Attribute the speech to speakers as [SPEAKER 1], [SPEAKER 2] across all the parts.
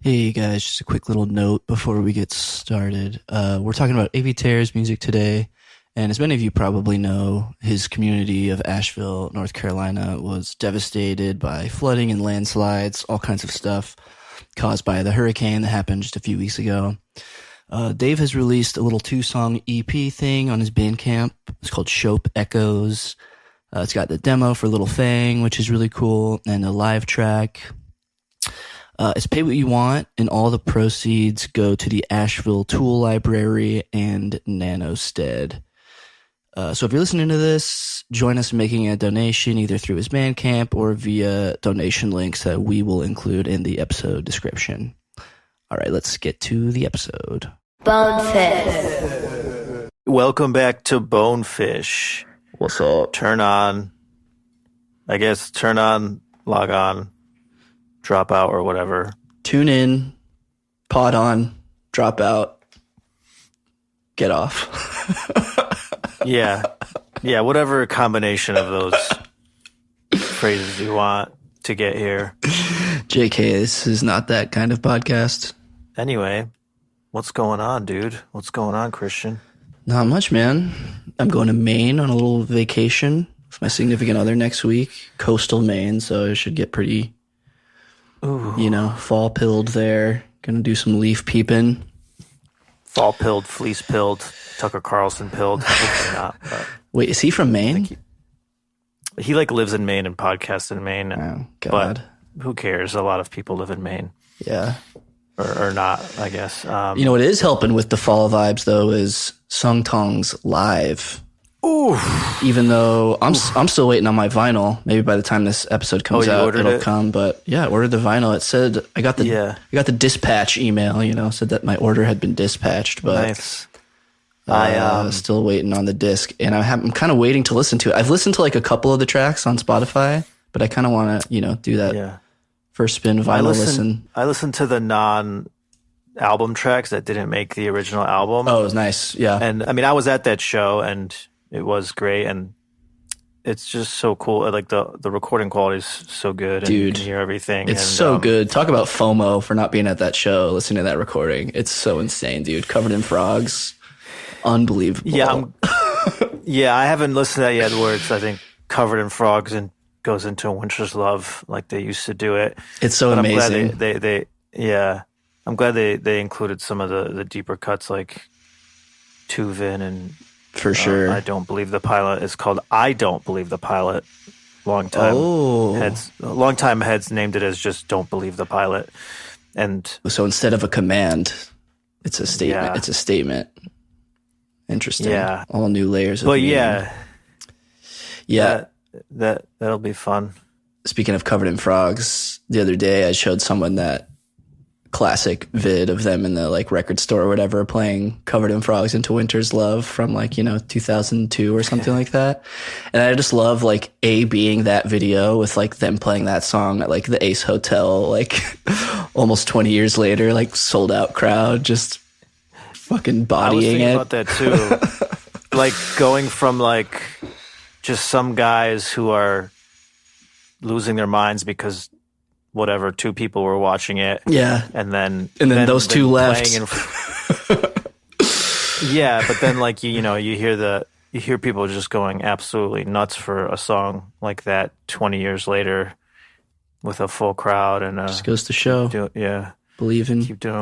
[SPEAKER 1] Hey guys, just a quick little note before we get started. We're talking about Avey Tare's music today, and as many of you probably know, his community of Asheville, North Carolina was devastated by flooding and landslides, all kinds of stuff caused by the hurricane that happened just a few weeks ago. Dave has released a little 2-song EP thing on his Bandcamp. It's called Shope Echoes. It's got the demo for Little Fang, which is really cool, and a live track. It's Pay What You Want, and all the proceeds go to the Asheville Tool Library and Nanostead. So if you're listening to this, join us in making a donation either through his Bandcamp or via donation links that we will include in the episode description. All right, let's get to the episode.
[SPEAKER 2] Bonefish.
[SPEAKER 3] Welcome back to Bonefish.
[SPEAKER 1] What's up?
[SPEAKER 3] Turn on, log on, drop out, or whatever.
[SPEAKER 1] Tune in, pod on, drop out, get off.
[SPEAKER 3] Yeah, whatever combination of those phrases you want to get here.
[SPEAKER 1] JK, this is not that kind of podcast.
[SPEAKER 3] Anyway, what's going on, dude? What's going on, Christian?
[SPEAKER 1] Not much, man. I'm going to Maine on a little vacation with my significant other next week. Coastal Maine, so I should get pretty, fall pilled there. Gonna do some leaf peeping.
[SPEAKER 3] Fall pilled, fleece pilled, Tucker Carlson pilled. Hopefully not. But
[SPEAKER 1] Wait, is he from Maine?
[SPEAKER 3] he lives in Maine and podcasts in Maine.
[SPEAKER 1] Oh, God.
[SPEAKER 3] But who cares? A lot of people live in Maine.
[SPEAKER 1] Yeah.
[SPEAKER 3] Or not, I guess.
[SPEAKER 1] You know what is helping with the fall vibes, though, is Sung Tong's live.
[SPEAKER 3] Ooh.
[SPEAKER 1] Even though I'm still waiting on my vinyl. Maybe by the time this episode comes out, it'll come. But yeah, I ordered the vinyl. It said I got the dispatch email. Said that my order had been dispatched. But
[SPEAKER 3] nice.
[SPEAKER 1] I'm still waiting on the disc, and I'm kind of waiting to listen to it. I've listened to like a couple of the tracks on Spotify, but I kind of want to do that.
[SPEAKER 3] Yeah.
[SPEAKER 1] First spin vinyl listen.
[SPEAKER 3] I listened to the non-album tracks that didn't make the original album.
[SPEAKER 1] Oh, it was nice. Yeah.
[SPEAKER 3] And I mean, I was at that show and it was great. And it's just so cool. Like the recording quality is so good. And
[SPEAKER 1] Dude,
[SPEAKER 3] you can hear everything.
[SPEAKER 1] It's so good. Talk about FOMO for not being at that show, listening to that recording. It's so insane, dude. Covered in frogs. Unbelievable.
[SPEAKER 3] Yeah, I haven't listened to that yet where it's, I think, covered in frogs and goes into a Winter's Love like they used to do it.
[SPEAKER 1] It's so amazing.
[SPEAKER 3] I'm glad they included some of the deeper cuts like Tuvin and
[SPEAKER 1] for sure.
[SPEAKER 3] I Don't Believe the Pilot. It's called I Don't Believe the Pilot. Longtime heads named it as just Don't Believe the Pilot. And
[SPEAKER 1] so instead of a command, it's a statement.
[SPEAKER 3] Yeah.
[SPEAKER 1] It's a statement. Interesting.
[SPEAKER 3] Yeah.
[SPEAKER 1] All new layers of
[SPEAKER 3] But
[SPEAKER 1] meaning. Yeah.
[SPEAKER 3] That'll be fun.
[SPEAKER 1] Speaking of covered in frogs, the other day I showed someone that classic vid of them in the like record store or whatever playing Covered in Frogs into Winter's Love from 2002 or something like that. And I just love like being that video with like them playing that song at like the Ace Hotel, like almost 20 years later, like sold out crowd, just fucking bodying it.
[SPEAKER 3] I was thinking about that too. Like going from like just some guys who are losing their minds because whatever, 2 people were watching it.
[SPEAKER 1] Yeah.
[SPEAKER 3] And then
[SPEAKER 1] those 2 left.
[SPEAKER 3] Yeah, but then like you hear people just going absolutely nuts for a song like that 20 years later with a full crowd and
[SPEAKER 1] just goes to show.
[SPEAKER 3] Keep doing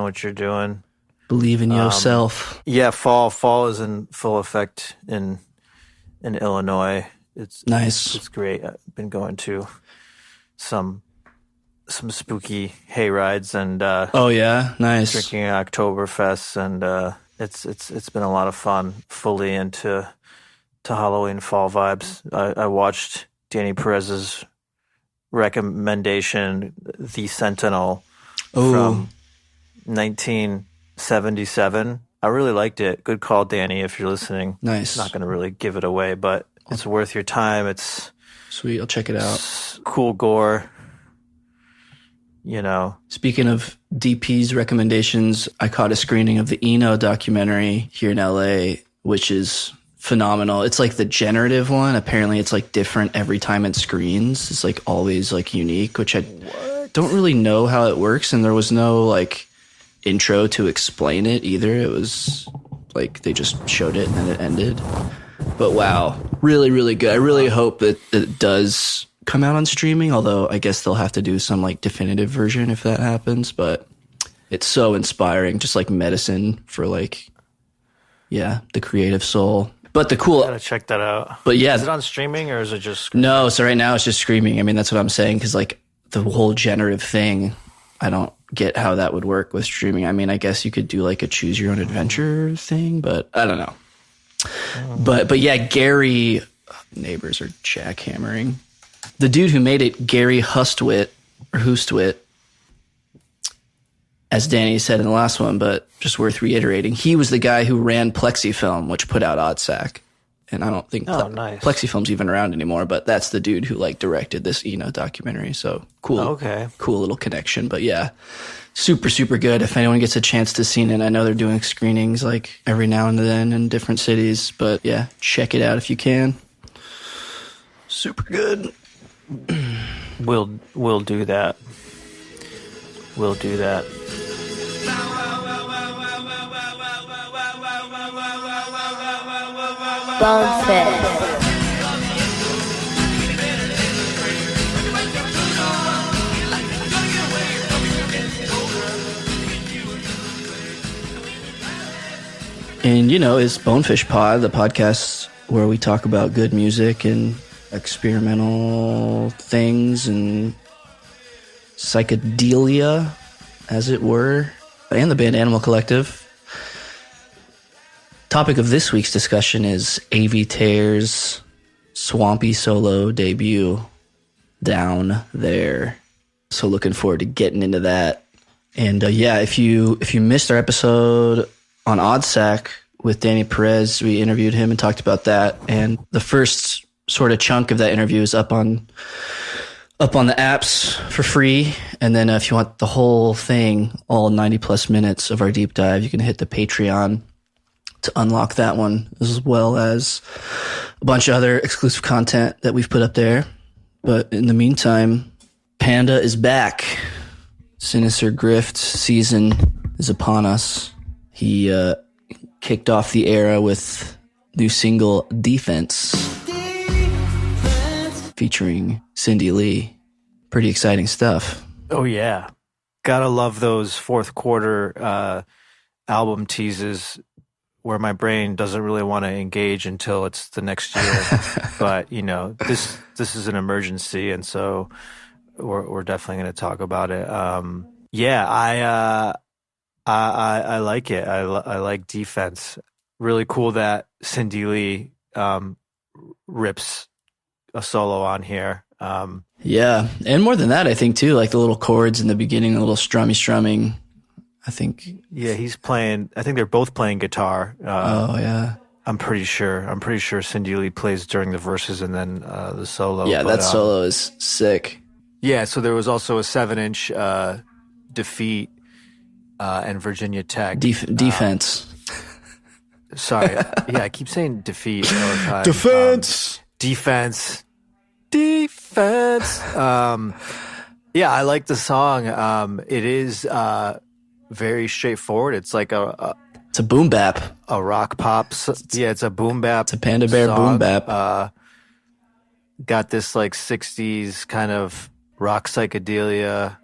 [SPEAKER 3] what you're doing.
[SPEAKER 1] Believe in yourself.
[SPEAKER 3] Yeah, fall is in full effect in Illinois. It's
[SPEAKER 1] nice.
[SPEAKER 3] It's great. I've been going to some spooky hay rides and
[SPEAKER 1] oh yeah, nice.
[SPEAKER 3] Drinking Oktoberfest and it's been a lot of fun. Fully into Halloween fall vibes. I watched Danny Perez's recommendation, The Sentinel, from 1977. I really liked it. Good call, Danny, if you're listening.
[SPEAKER 1] Nice.
[SPEAKER 3] Not going to really give it away, but it's worth your time. It's
[SPEAKER 1] sweet. I'll check it out.
[SPEAKER 3] Cool gore.
[SPEAKER 1] Speaking of DP's recommendations, I caught a screening of the Eno documentary here in LA, which is phenomenal. It's like the generative one. Apparently it's like different every time it screens. It's like always like unique, which don't really know how it works, and there was no like intro to explain it either. It was like they just showed it and then it ended. But wow, really, really good. I really hope that it does come out on streaming, although I guess they'll have to do some like definitive version if that happens. But it's so inspiring, just like medicine for like, yeah, the creative soul. But the cool,
[SPEAKER 3] Gotta check that out.
[SPEAKER 1] But yeah,
[SPEAKER 3] is it on streaming or is it just?
[SPEAKER 1] No, so right now it's just streaming. I mean, that's what I'm saying, because like the whole generative thing, I don't get how that would work with streaming. I mean, I guess you could do like a choose your own adventure thing, but I don't know. But yeah, Gary, neighbors are jackhammering. The dude who made it, Gary Hustwit, as Danny said in the last one, but just worth reiterating, he was the guy who ran Plexifilm, which put out Oddsac. And I don't think
[SPEAKER 3] nice.
[SPEAKER 1] Plexifilm's even around anymore, but that's the dude who like directed this Eno documentary. So cool.
[SPEAKER 3] Okay.
[SPEAKER 1] Cool little connection. But yeah, super, super good. If anyone gets a chance to see it, I know they're doing screenings like every now and then in different cities, but yeah, check it out if you can. Super good.
[SPEAKER 3] We'll do that. We'll do that.
[SPEAKER 2] Bonefish.
[SPEAKER 1] And, you know, it's Bonefish Pod, the podcast where we talk about good music and experimental things and psychedelia, as it were, and the band Animal Collective. Topic of this week's discussion is Avey Tare's Swampy solo debut, Down There. So looking forward to getting into that. And yeah, if you missed our episode on Oddsac with Danny Perez, we interviewed him and talked about that. And the first sort of chunk of that interview is up on the apps for free. And then if you want the whole thing, all 90 plus minutes of our deep dive, you can hit the Patreon to unlock that one, as well as a bunch of other exclusive content that we've put up there. But in the meantime, Panda is back. Sinister Grift season is upon us. He kicked off the era with new single Defense, featuring Cindy Lee. Pretty exciting stuff.
[SPEAKER 3] Oh, yeah. Gotta love those fourth quarter album teases where my brain doesn't really want to engage until it's the next year. But, you know, this is an emergency, and so we're definitely going to talk about it. Yeah, I like it. I like Defense. Really cool that Cindy Lee rips a solo on here.
[SPEAKER 1] Yeah, and more than that, I think too, like the little chords in the beginning, a little strumming. I think.
[SPEAKER 3] Yeah, he's playing. I think they're both playing guitar.
[SPEAKER 1] Oh yeah.
[SPEAKER 3] I'm pretty sure Cindy Lee plays during the verses and then the solo.
[SPEAKER 1] Yeah, that solo is sick.
[SPEAKER 3] Yeah, so there was also a 7-inch Defeat and Virginia Tech
[SPEAKER 1] Defense.
[SPEAKER 3] Sorry, yeah, I keep saying Defeat all the time.
[SPEAKER 1] Defense.
[SPEAKER 3] Defense. Yeah, I like the song. It is very straightforward. It's like
[SPEAKER 1] it's a boom bap,
[SPEAKER 3] a rock pop. Yeah, it's a boom bap.
[SPEAKER 1] It's a Panda Bear boom bap.
[SPEAKER 3] Got this like 60s kind of rock psychedelia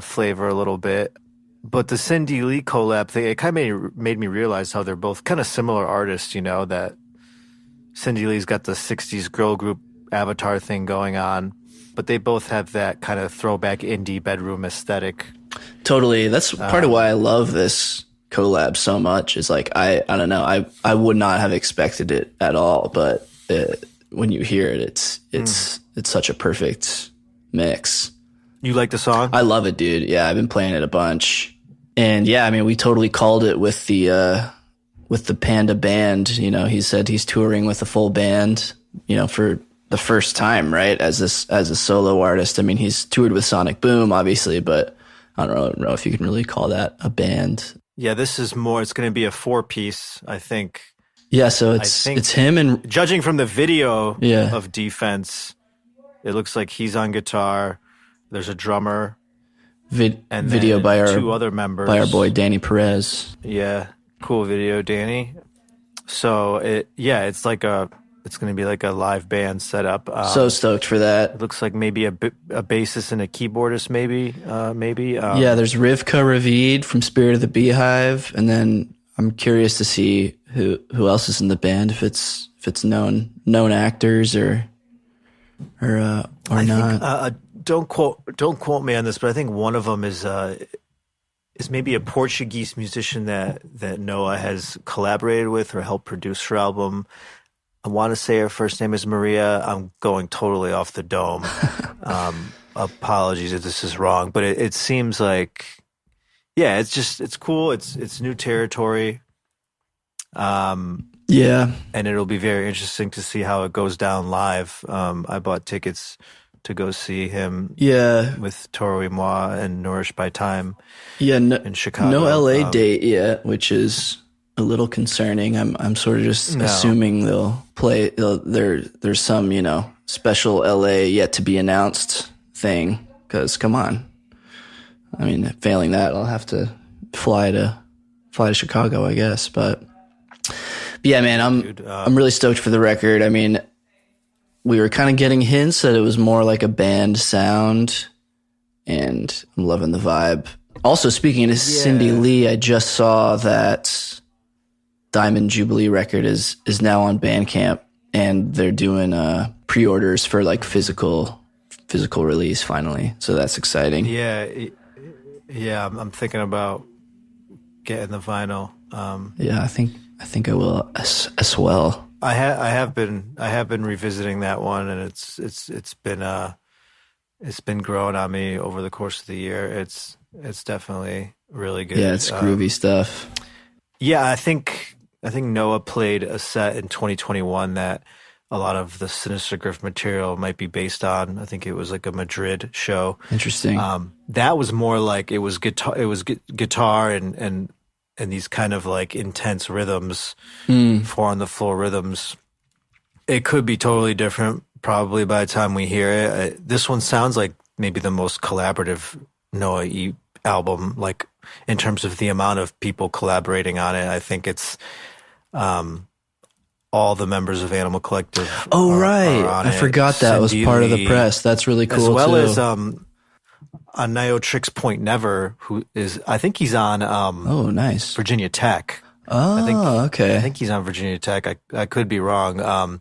[SPEAKER 3] flavor a little bit. But the Cindy Lee collab thing, it kind of made me realize how they're both kind of similar artists, you know, that Cindy Lee's got the 60s girl group Avatar thing going on, but they both have that kind of throwback indie bedroom aesthetic.
[SPEAKER 1] Totally. That's part of why I love this collab so much. Is like, I don't know, I would not have expected it at all, but when you hear it, it's such a perfect mix.
[SPEAKER 3] You like the song?
[SPEAKER 1] I love it, dude. Yeah, I've been playing it a bunch. And yeah, I mean, we totally called it with the Panda band. You know, he said he's touring with a full band, you know, for the first time, right? As a solo artist. I mean, he's toured with Sonic Boom, obviously, but I don't know if you can really call that a band.
[SPEAKER 3] Yeah, this is more, it's going to be a 4-piece, I think.
[SPEAKER 1] Yeah, so it's him and...
[SPEAKER 3] Judging from the video of Defense, it looks like he's on guitar. there's a drummer and
[SPEAKER 1] Video
[SPEAKER 3] then
[SPEAKER 1] by
[SPEAKER 3] two other members.
[SPEAKER 1] our boy Danny Perez.
[SPEAKER 3] Yeah, cool video, Danny. So it's like it's going to be like a live band setup.
[SPEAKER 1] So stoked for that.
[SPEAKER 3] It looks like maybe a bassist and a keyboardist, maybe.
[SPEAKER 1] Yeah, there's Rivka Ravid from Spirit of the Beehive, and then I'm curious to see who else is in the band, if it's known actors or not.
[SPEAKER 3] Think, don't quote me on this, but I think one of them is maybe a Portuguese musician that Noah has collaborated with or helped produce her album. I want to say her first name is Maria. I'm going totally off the dome. Apologies if this is wrong, but it seems like, yeah, it's cool. It's new territory.
[SPEAKER 1] Yeah,
[SPEAKER 3] and it'll be very interesting to see how it goes down live. I bought tickets to go see him.
[SPEAKER 1] Yeah,
[SPEAKER 3] with Toro y Moi and Nourished by Time.
[SPEAKER 1] Yeah,
[SPEAKER 3] in Chicago.
[SPEAKER 1] No LA date yet, which is a little concerning. I'm sort of just assuming they'll play. There's some special LA yet to be announced thing. Because come on, I mean, failing that, I'll have to fly to Chicago, I guess. But yeah, man, I'm really stoked for the record. I mean, we were kind of getting hints that it was more like a band sound, and I'm loving the vibe. Also, speaking of Cindy Lee, I just saw that Diamond Jubilee record is now on Bandcamp, and they're doing pre-orders for like physical release finally. So that's exciting.
[SPEAKER 3] Yeah. I'm thinking about getting the vinyl.
[SPEAKER 1] Yeah, I think I will as well.
[SPEAKER 3] I have been revisiting that one, and it's been growing on me over the course of the year. It's definitely really good.
[SPEAKER 1] Yeah, it's groovy stuff.
[SPEAKER 3] Yeah, I think Noah played a set in 2021 that a lot of the Sinister Grift material might be based on. I think it was like a Madrid show.
[SPEAKER 1] Interesting.
[SPEAKER 3] That was more like it was guitar. It was guitar and these kind of like intense rhythms, 4 on the floor rhythms. It could be totally different probably by the time we hear it. This one sounds like maybe the most collaborative Noah album, like in terms of the amount of people collaborating on it. I think it's all the members of Animal Collective.
[SPEAKER 1] Oh, right.
[SPEAKER 3] Are on
[SPEAKER 1] I forgot that was part of the press. That's really cool,
[SPEAKER 3] as well
[SPEAKER 1] too.
[SPEAKER 3] as on Niotrix Point Never, who is, I think he's on
[SPEAKER 1] oh, nice.
[SPEAKER 3] Virginia Tech.
[SPEAKER 1] Okay.
[SPEAKER 3] I think he's on Virginia Tech. I could be wrong.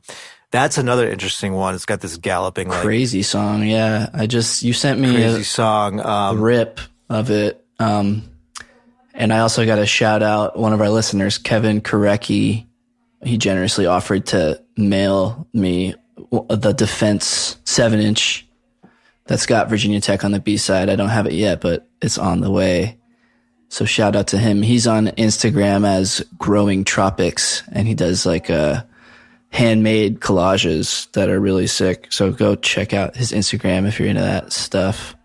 [SPEAKER 3] That's another interesting one. It's got this galloping, like,
[SPEAKER 1] crazy song. Yeah, you sent me
[SPEAKER 3] crazy song,
[SPEAKER 1] a rip of it. And I also got to shout out one of our listeners, Kevin Korecki. He generously offered to mail me the Defense 7-inch that's got Virginia Tech on the B-side. I don't have it yet, but it's on the way. So shout out to him. He's on Instagram as Growing Tropics, and he does like handmade collages that are really sick. So go check out his Instagram if you're into that stuff.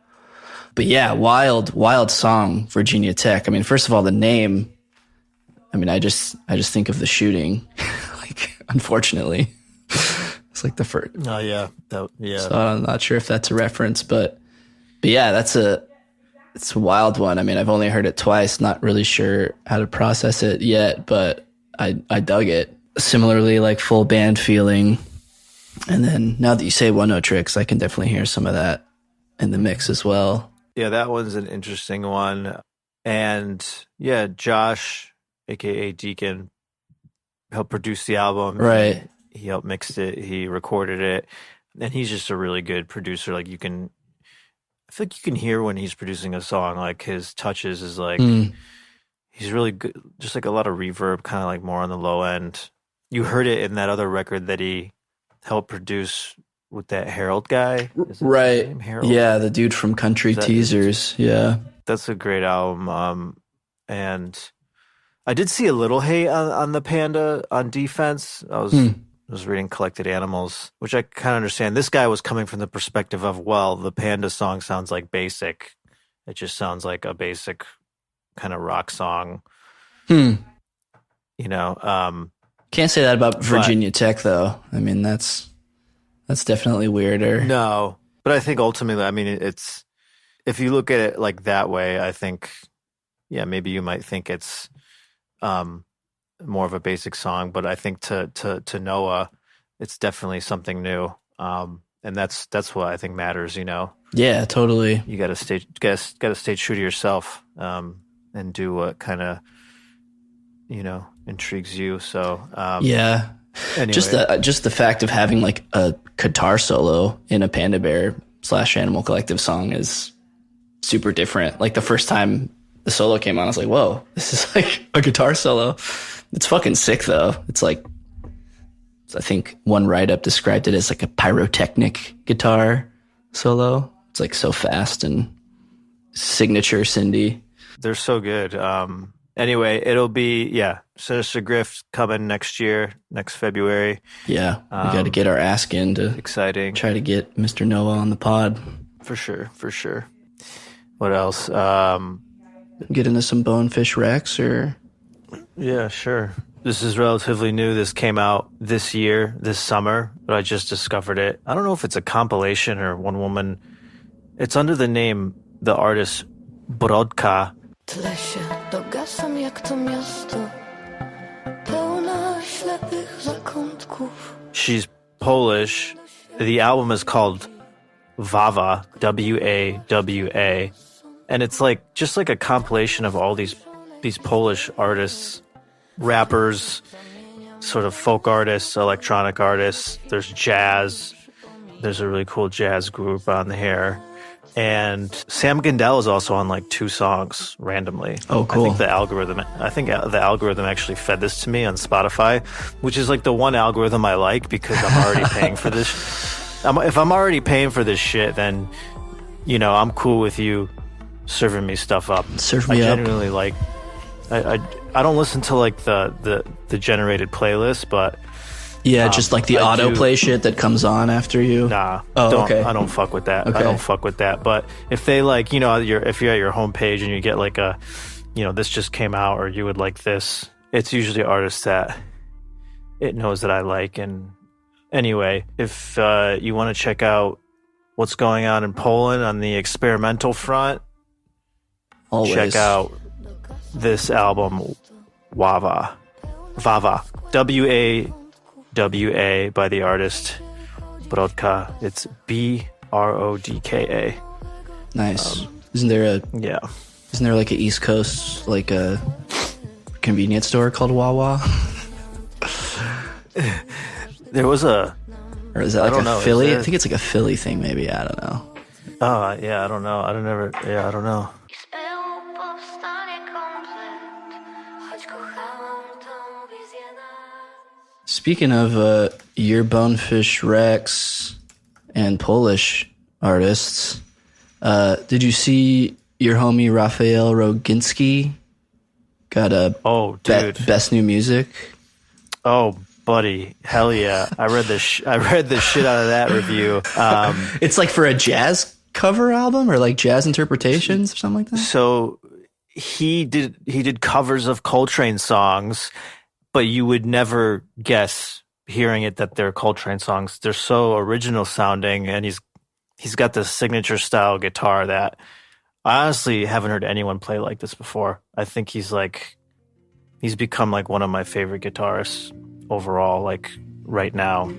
[SPEAKER 1] But yeah, wild song, Virginia Tech. I mean, first of all, the name, I mean, I just think of the shooting, like, unfortunately. It's like the first.
[SPEAKER 3] Oh yeah. Yeah.
[SPEAKER 1] So I'm not sure if that's a reference, but yeah, it's a wild one. I mean, I've only heard it twice, not really sure how to process it yet, but I dug it. Similarly, like full band feeling. And then now that you say One No Tricks, I can definitely hear some of that in the mix as well.
[SPEAKER 3] Yeah, that one's an interesting one. And yeah, Josh, aka Deacon, helped produce the album.
[SPEAKER 1] Right.
[SPEAKER 3] He helped mix it. He recorded it. And he's just a really good producer. Like I feel like you can hear when he's producing a song, like his touches is like, he's really good. Just like a lot of reverb, kind of like more on the low end. You heard it in that other record that he helped produce with that Harold guy.
[SPEAKER 1] Right.
[SPEAKER 3] Harold?
[SPEAKER 1] Yeah, the dude from Country Teasers. Yeah.
[SPEAKER 3] That's a great album. And I did see a little hate on the Panda on Defense. I was reading Collected Animals, which I kind of understand. This guy was coming from the perspective of, well, the Panda song sounds like basic. It just sounds like a basic kind of rock song. You know,
[SPEAKER 1] can't say that about Virginia Tech, though. I mean, that's definitely weirder.
[SPEAKER 3] No, but I think ultimately, I mean, it's if you look at it like that way, I think, yeah, maybe you might think it's more of a basic song, but I think to Noah, it's definitely something new. And that's what I think matters, you know.
[SPEAKER 1] Yeah, totally.
[SPEAKER 3] You got to stay true to yourself, and do what kind of, you know, intrigues you. So
[SPEAKER 1] yeah,
[SPEAKER 3] anyway.
[SPEAKER 1] just the fact of having like a guitar solo in a Panda Bear / Animal Collective song is super different. Like the first time the solo came on, I was like, whoa, this is like a guitar solo. It's fucking sick though. It's like, I think one write-up described it as like a pyrotechnic guitar solo. It's like so fast and signature Cindy.
[SPEAKER 3] They're so good. Anyway, it'll be, Sinister Grift coming next year, next February.
[SPEAKER 1] Yeah, we got to get our ask in to
[SPEAKER 3] exciting.
[SPEAKER 1] Try to get Mr. Noah on the pod.
[SPEAKER 3] For sure. What else?
[SPEAKER 1] Get into some Bonefish Recs or?
[SPEAKER 3] Yeah, sure. This is relatively new. This came out this year, this summer, but I just discovered it. I don't know if it's a compilation or one woman. It's under the name, the artist Brodka. She's Polish. The album is called WAWA, WAWA. And it's like just like a compilation of all these Polish artists, rappers, sort of folk artists, electronic artists. There's jazz. There's a really cool jazz group on here. And Sam Gindel is also on like 2 songs randomly.
[SPEAKER 1] Oh, cool.
[SPEAKER 3] I think the algorithm actually fed this to me on Spotify, which is like the one algorithm I like because I'm already paying for this. If I'm already paying for this shit, then, you know, I'm cool with you serving me stuff up.
[SPEAKER 1] Serve me up.
[SPEAKER 3] I genuinely like. I don't listen to like the generated playlist, but
[SPEAKER 1] yeah, just like the autoplay shit that comes on after you.
[SPEAKER 3] Nah,
[SPEAKER 1] okay.
[SPEAKER 3] I don't fuck with that.
[SPEAKER 1] Okay.
[SPEAKER 3] I don't fuck with that. But if they like, you know, if you're at your homepage and you get like a, you know, this just came out or you would like this, it's usually artists that it knows that I like. And anyway, if you want to check out what's going on in Poland on the experimental front,
[SPEAKER 1] always
[SPEAKER 3] check out this album, WAWA, WAWA by the artist Brodka. It's Brodka.
[SPEAKER 1] Nice. Isn't there like a East Coast like a convenience store called WAWA?
[SPEAKER 3] There was a,
[SPEAKER 1] or is that like a Philly? I think it's like a Philly thing. Maybe, I don't know.
[SPEAKER 3] Oh yeah, I don't know. I don't know.
[SPEAKER 1] Speaking of your Bonefish Recs and Polish artists, did you see your homie Raphael Roginski got a best new music?
[SPEAKER 3] Oh, buddy, hell yeah! I read the shit out of that review.
[SPEAKER 1] It's like for a jazz cover album or like jazz interpretations or something like that.
[SPEAKER 3] So he did covers of Coltrane songs. But you would never guess hearing it that they're Coltrane songs. They're so original sounding, and he's got this signature style guitar that I honestly haven't heard anyone play like this before. I think he's become like one of my favorite guitarists overall, like right now.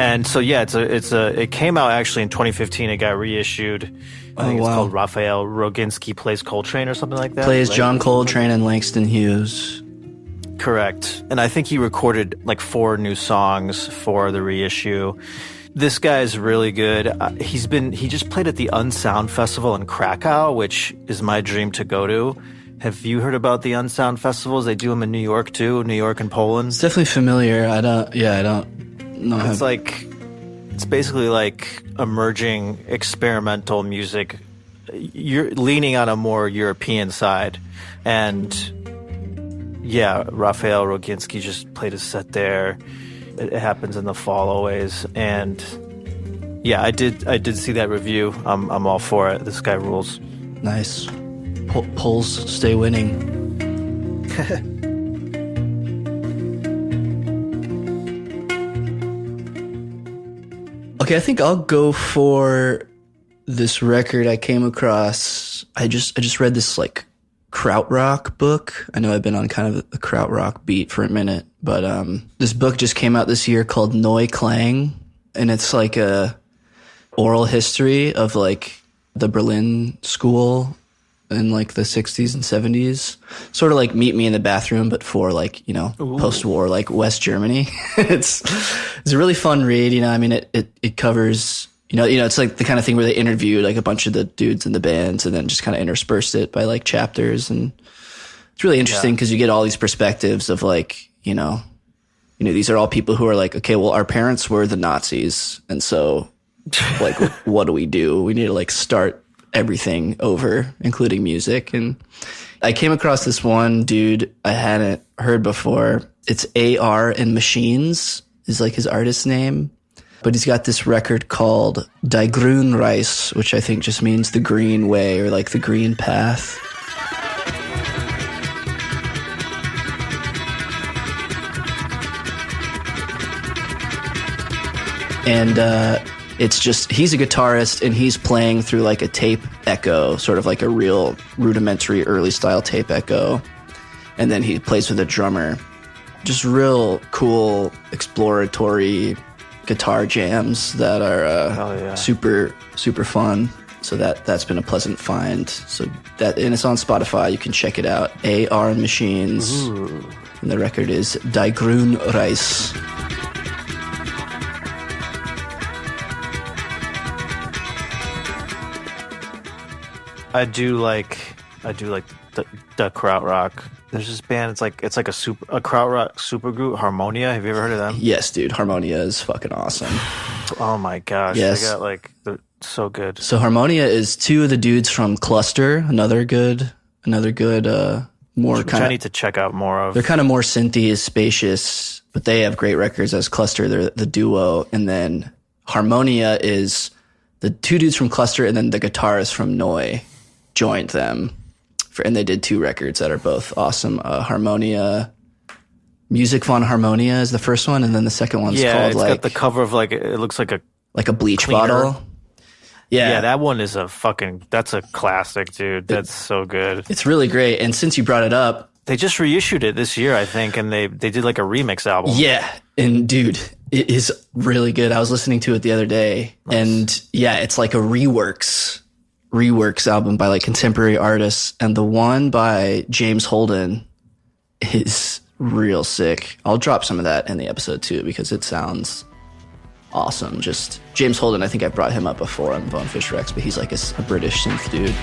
[SPEAKER 3] And so yeah, it came out actually in 2015. It got reissued. I think it's called Raphael Roginski Plays Coltrane or something like that.
[SPEAKER 1] Plays right? John Coltrane and Langston Hughes.
[SPEAKER 3] Correct. And I think he recorded like 4 new songs for the reissue. This guy is really good. He just played at the Unsound Festival in Krakow, which is my dream to go to. Have you heard about the Unsound festivals? They do them in New York too, New York and Poland.
[SPEAKER 1] It's definitely familiar. I don't know.
[SPEAKER 3] It's basically like emerging experimental music. You're leaning on a more European side. And yeah, Raphael Roginski just played a set there. It happens in the fall always. And yeah, I did see that review. I'm all for it. This guy rules.
[SPEAKER 1] Nice. Polls stay winning. Okay, Okay, I think I'll go for this record I came across. I just read this like krautrock book. I know I've been on kind of a krautrock beat for a minute, but this book just came out this year called Neuklang, and it's like a oral history of like the Berlin School in like the 60s and 70s. Sort of like Meet Me in the Bathroom, but for like, you know, post-war like West Germany. It's a really fun read, you know. I mean, it covers, you know, it's like the kind of thing where they interviewed like a bunch of the dudes in the bands and then just kind of interspersed it by like chapters, and it's really interesting because you get all these perspectives of like, you know, these are all people who are like, okay, well, our parents were the Nazis, and so like what do? We need to like start everything over, including music. And I came across this one dude I hadn't heard before. It's AR and Machines is like his artist name, but he's got this record called Die Grüne Reise, which I think just means the green way or like the green path. And it's just, he's a guitarist and he's playing through like a tape echo, sort of like a real rudimentary early style tape echo. And then he plays with a drummer. Just real cool exploratory guitar jams that are super, super fun. So that's been a pleasant find. So that, and it's on Spotify. You can check it out. AR and Machines. Ooh. And the record is Die Grüne Reise.
[SPEAKER 3] I do like the krautrock. There's this band. It's like a krautrock supergroup, Harmonia. Have you ever heard of them?
[SPEAKER 1] Yes, dude. Harmonia is fucking awesome.
[SPEAKER 3] Oh my gosh.
[SPEAKER 1] Yes.
[SPEAKER 3] They got like, they're so good.
[SPEAKER 1] So Harmonia is two of the dudes from Cluster, another good more kind of,
[SPEAKER 3] I need to check out more of.
[SPEAKER 1] They're kind of more synthy, spacious, but they have great records as Cluster. They're the duo, and then Harmonia is the two dudes from Cluster, and then the guitarist from Neu joined them, and they did two records that are both awesome. Harmonia, Music von Harmonia is the first one, and then the second one's called
[SPEAKER 3] it's got the cover of like, it looks like
[SPEAKER 1] a bleach
[SPEAKER 3] cleaner
[SPEAKER 1] bottle.
[SPEAKER 3] Yeah, that one is that's a classic, dude. That's so good.
[SPEAKER 1] It's really great. And since you brought it up,
[SPEAKER 3] they just reissued it this year, I think, and they did like a remix album.
[SPEAKER 1] Yeah, and dude, it is really good. I was listening to it the other day, and yeah, it's like a reworks album by like contemporary artists, and the one by James Holden is real sick. I'll drop some of that in the episode too because it sounds awesome. Just James Holden, I think I brought him up before on Bonefish Rec, but he's like a British synth dude.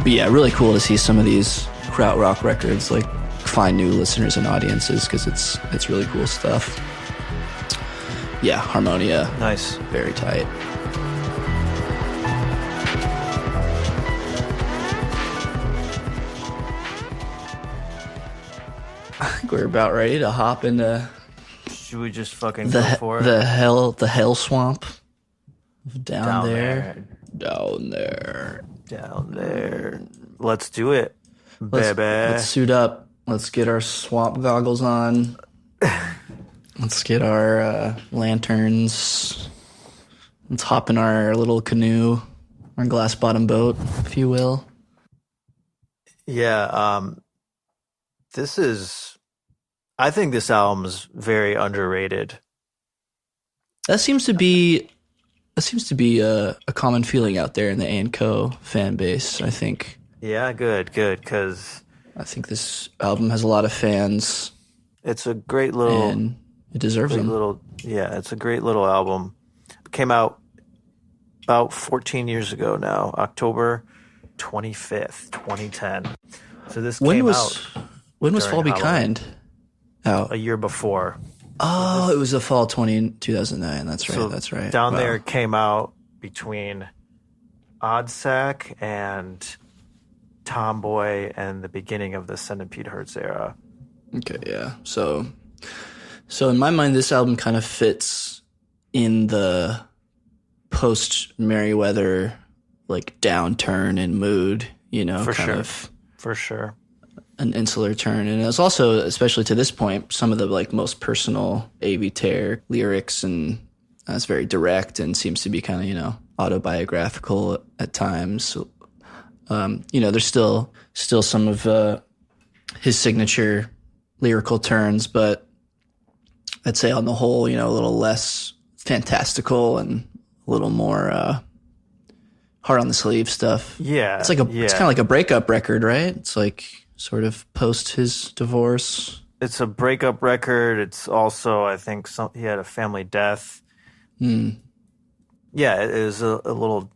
[SPEAKER 1] But yeah, really cool to see some of these krautrock records like find new listeners and audiences because it's really cool stuff. Yeah, Harmonia.
[SPEAKER 3] Nice.
[SPEAKER 1] Very tight. I think we're about ready to hop into.
[SPEAKER 3] Should we just fucking go for it?
[SPEAKER 1] The hell swamp down there.
[SPEAKER 3] Let's do it, baby.
[SPEAKER 1] Let's suit up. Let's get our swamp goggles on. Let's get our lanterns. Let's hop in our little canoe, our glass bottom boat, if you will.
[SPEAKER 3] Yeah, I think this album is very underrated.
[SPEAKER 1] That seems to be a common feeling out there in the A&Co fan base, I think.
[SPEAKER 3] Yeah, good, because
[SPEAKER 1] I think this album has a lot of fans.
[SPEAKER 3] It's a great little...
[SPEAKER 1] And it deserves them.
[SPEAKER 3] It's a great little album. It came out about 14 years ago now, October 25th, 2010. So this came out...
[SPEAKER 1] When was Fall Be Kind out?
[SPEAKER 3] A year before.
[SPEAKER 1] Oh, it was the fall 2009. That's right.
[SPEAKER 3] So
[SPEAKER 1] that's right.
[SPEAKER 3] Down There came out between Oddsack and Tomboy and the beginning of the Centipede Hertz era.
[SPEAKER 1] Okay, yeah. So in my mind, this album kind of fits in the post Merriweather like downturn in mood, you know,
[SPEAKER 3] For
[SPEAKER 1] kind
[SPEAKER 3] sure.
[SPEAKER 1] of
[SPEAKER 3] For sure.
[SPEAKER 1] an insular turn. And it's also, especially to this point, some of the like most personal Avey Tare lyrics, and it's very direct and seems to be kind of, you know, autobiographical at times. So, you know, there's still some of his signature lyrical turns, but I'd say on the whole, you know, a little less fantastical and a little more hard on the sleeve stuff.
[SPEAKER 3] Yeah.
[SPEAKER 1] It's kind of like a breakup record, right? It's like sort of post his divorce.
[SPEAKER 3] It's a breakup record. It's also, I think, he had a family death. Yeah, it was a little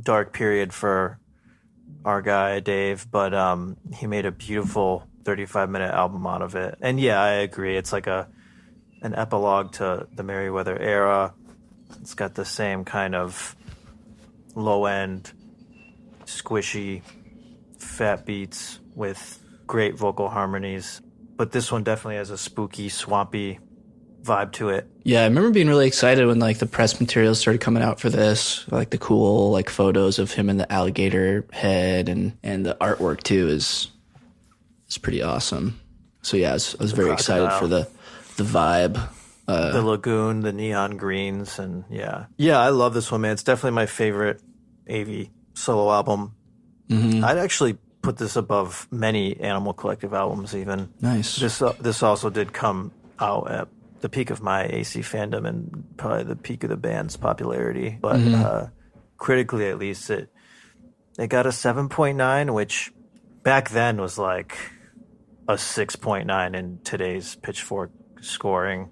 [SPEAKER 3] dark period for our guy Dave, but he made a beautiful 35-minute album out of it. And yeah, I agree. It's like an epilogue to the Merriweather era. It's got the same kind of low end, squishy, fat beats with great vocal harmonies. But this one definitely has a spooky, swampy vibe to it.
[SPEAKER 1] Yeah, I remember being really excited when like the press materials started coming out for this, like the cool like photos of him in the alligator head, and the artwork too is pretty awesome. So yeah, I was very excited for the vibe.
[SPEAKER 3] The lagoon, the neon greens, and yeah, I love this one, man. It's definitely my favorite Avey solo album. I'd actually put this above many Animal Collective albums even.
[SPEAKER 1] Nice.
[SPEAKER 3] This also did come out at the peak of my AC fandom and probably the peak of the band's popularity. But critically, at least, it got a 7.9, which back then was like a 6.9 in today's Pitchfork scoring.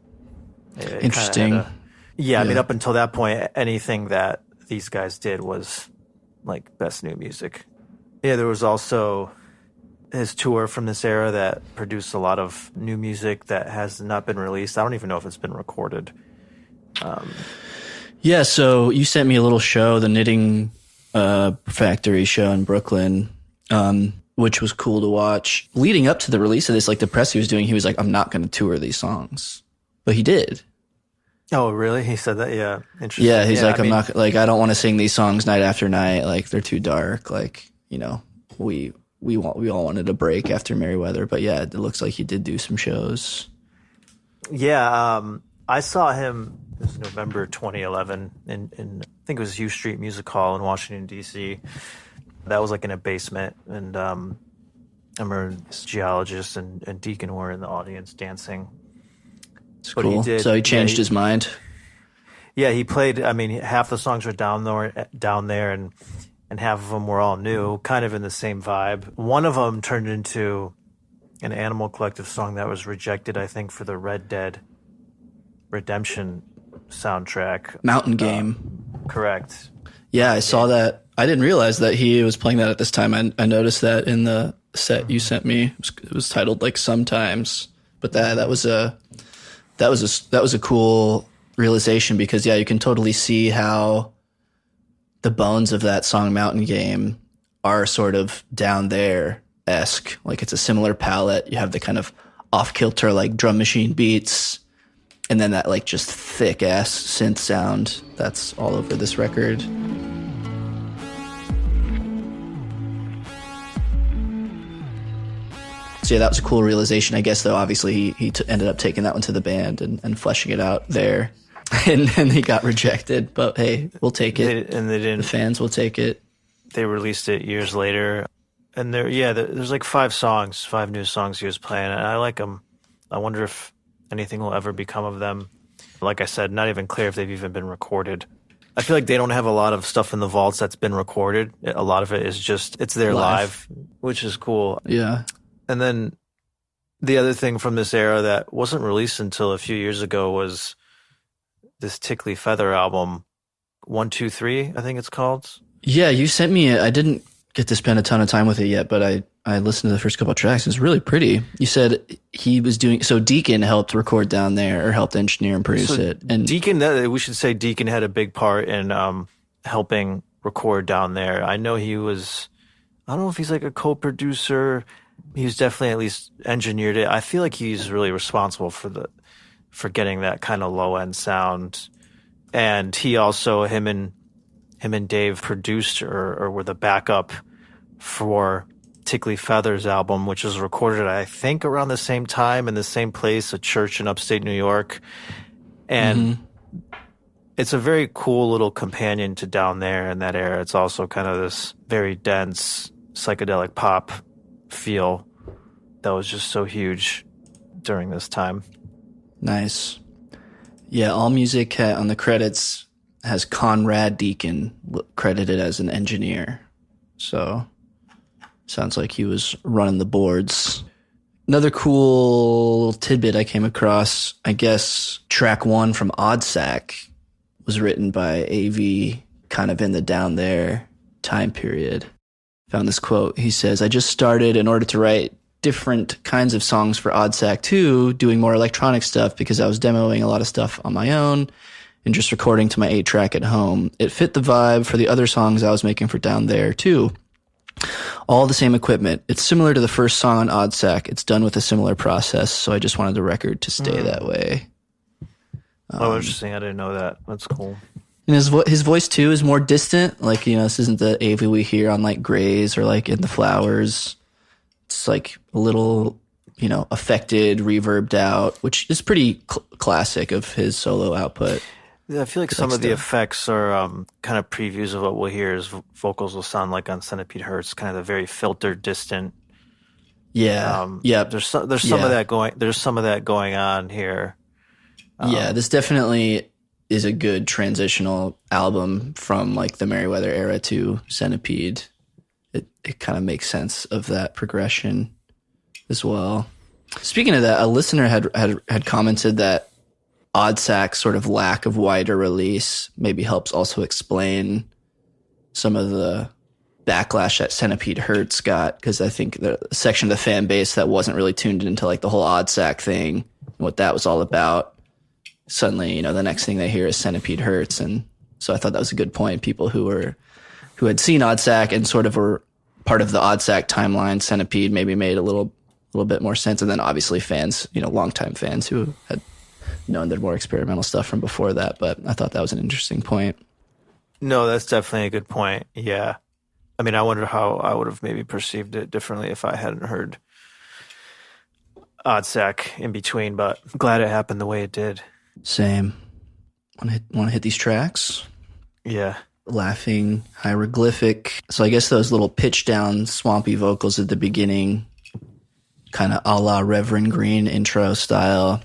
[SPEAKER 1] Interesting.
[SPEAKER 3] I mean, up until that point, anything that these guys did was like best new music. Yeah, there was also his tour from this era that produced a lot of new music that has not been released. I don't even know if it's been recorded.
[SPEAKER 1] Yeah, so you sent me a little show, the Knitting Factory show in Brooklyn, which was cool to watch. Leading up to the release of this, like the press he was doing, he was like, I'm not going to tour these songs. But he did.
[SPEAKER 3] Oh, really? He said that? Yeah. Interesting.
[SPEAKER 1] Yeah, he's like, I don't want to sing these songs night after night. Like, they're too dark. Like, you know, we all wanted a break after Merriweather. But yeah, it looks like he did do some shows.
[SPEAKER 3] Yeah, I saw him, it was November 2011, in I think it was U Street Music Hall in Washington, D.C. That was like in a basement. And I remember Geologist and Deacon were in the audience dancing.
[SPEAKER 1] It's cool. So he changed his mind.
[SPEAKER 3] Yeah, he played. I mean, half the songs were down there, and half of them were all new, kind of in the same vibe. One of them turned into an Animal Collective song that was rejected, I think, for the Red Dead Redemption soundtrack.
[SPEAKER 1] Mountain Game.
[SPEAKER 3] Correct.
[SPEAKER 1] Yeah, I saw that. I didn't realize that he was playing that at this time. I noticed that in the set you sent me. It was titled like Sometimes, but that was a cool realization, because yeah, you can totally see how the bones of that song Mountain Game are sort of down there-esque. Like it's a similar palette. You have the kind of off-kilter like drum machine beats, and then that like just thick ass synth sound that's all over this record. So yeah, that was a cool realization, I guess, though. Obviously, he ended up taking that one to the band and fleshing it out there. And then he got rejected. But hey, we'll take it.
[SPEAKER 3] They didn't.
[SPEAKER 1] The fans will take it.
[SPEAKER 3] They released it years later. And there's like 5 new songs he was playing. And I like them. I wonder if anything will ever become of them. Like I said, not even clear if they've even been recorded. I feel like they don't have a lot of stuff in the vaults that's been recorded. A lot of it is just, it's there live, which is cool.
[SPEAKER 1] Yeah.
[SPEAKER 3] And then the other thing from this era that wasn't released until a few years ago was this Tickly Feather album, 1, 2, 3, I think it's called.
[SPEAKER 1] Yeah, you sent me it. I didn't get to spend a ton of time with it yet, but I listened to the first couple of tracks. It's really pretty. You said he was doing, so Deacon helped record down there, or helped engineer and produce it. And
[SPEAKER 3] Deacon, we should say Deacon had a big part in helping record down there. I know he was, I don't know if he's like a co-producer. He's definitely at least engineered it. I feel like he's really responsible for getting that kind of low end sound. And he also, him and him and Dave produced or were the backup for Tickly Feathers album, which was recorded, I think, around the same time in the same place, a church in upstate New York. And it's a very cool little companion to Down There in that era. It's also kind of this very dense psychedelic pop feel that was just so huge during this time.
[SPEAKER 1] Nice. Yeah, AllMusic on the credits has Conrad Deacon credited as an engineer. So sounds like he was running the boards. Another cool tidbit I came across, I guess track 1 from Oddsack was written by Avey kind of in the Down There time period. Found this quote. He says, "I just started in order to write different kinds of songs for Oddsack 2, doing more electronic stuff because I was demoing a lot of stuff on my own and just recording to my 8-track at home. It fit the vibe for the other songs I was making for Down There too. All the same equipment. It's similar to the first song on Oddsack. It's done with a similar process, so I just wanted the record to stay that way."
[SPEAKER 3] Interesting. I didn't know that. That's cool.
[SPEAKER 1] And his voice too is more distant. Like, this isn't the Avey we hear on like Grays or like In the Flowers. It's like a little, affected, reverbed out, which is pretty classic of his solo output.
[SPEAKER 3] Yeah, I feel like some of the effects are kind of previews of what we'll hear his vocals will sound like on Centipede Hurts, kind of the very filtered, distant.
[SPEAKER 1] Yeah.
[SPEAKER 3] There's some of that going. There's some of that going on here.
[SPEAKER 1] This definitely is a good transitional album from like the Merriweather era to Centipede. It kind of makes sense of that progression as well. Speaking of that, a listener had commented that Oddsack's sort of lack of wider release maybe helps also explain some of the backlash that Centipede Hurts got, because I think the section of the fan base that wasn't really tuned into like the whole Oddsack thing and what that was all about, suddenly, the next thing they hear is Centipede Hurts. And so I thought that was a good point. People who had seen Oddsack and sort of were part of the Oddsack timeline, Centipede maybe made a little bit more sense. And then obviously fans, longtime fans who had known their more experimental stuff from before that. But I thought that was an interesting point.
[SPEAKER 3] No, that's definitely a good point. Yeah. I mean, I wonder how I would have maybe perceived it differently if I hadn't heard Oddsack in between, but I'm glad it happened the way it did.
[SPEAKER 1] Same. Want to hit these tracks?
[SPEAKER 3] Yeah.
[SPEAKER 1] Laughing Hieroglyphic. So I guess those little pitch down swampy vocals at the beginning, kind of a la Reverend Green intro style.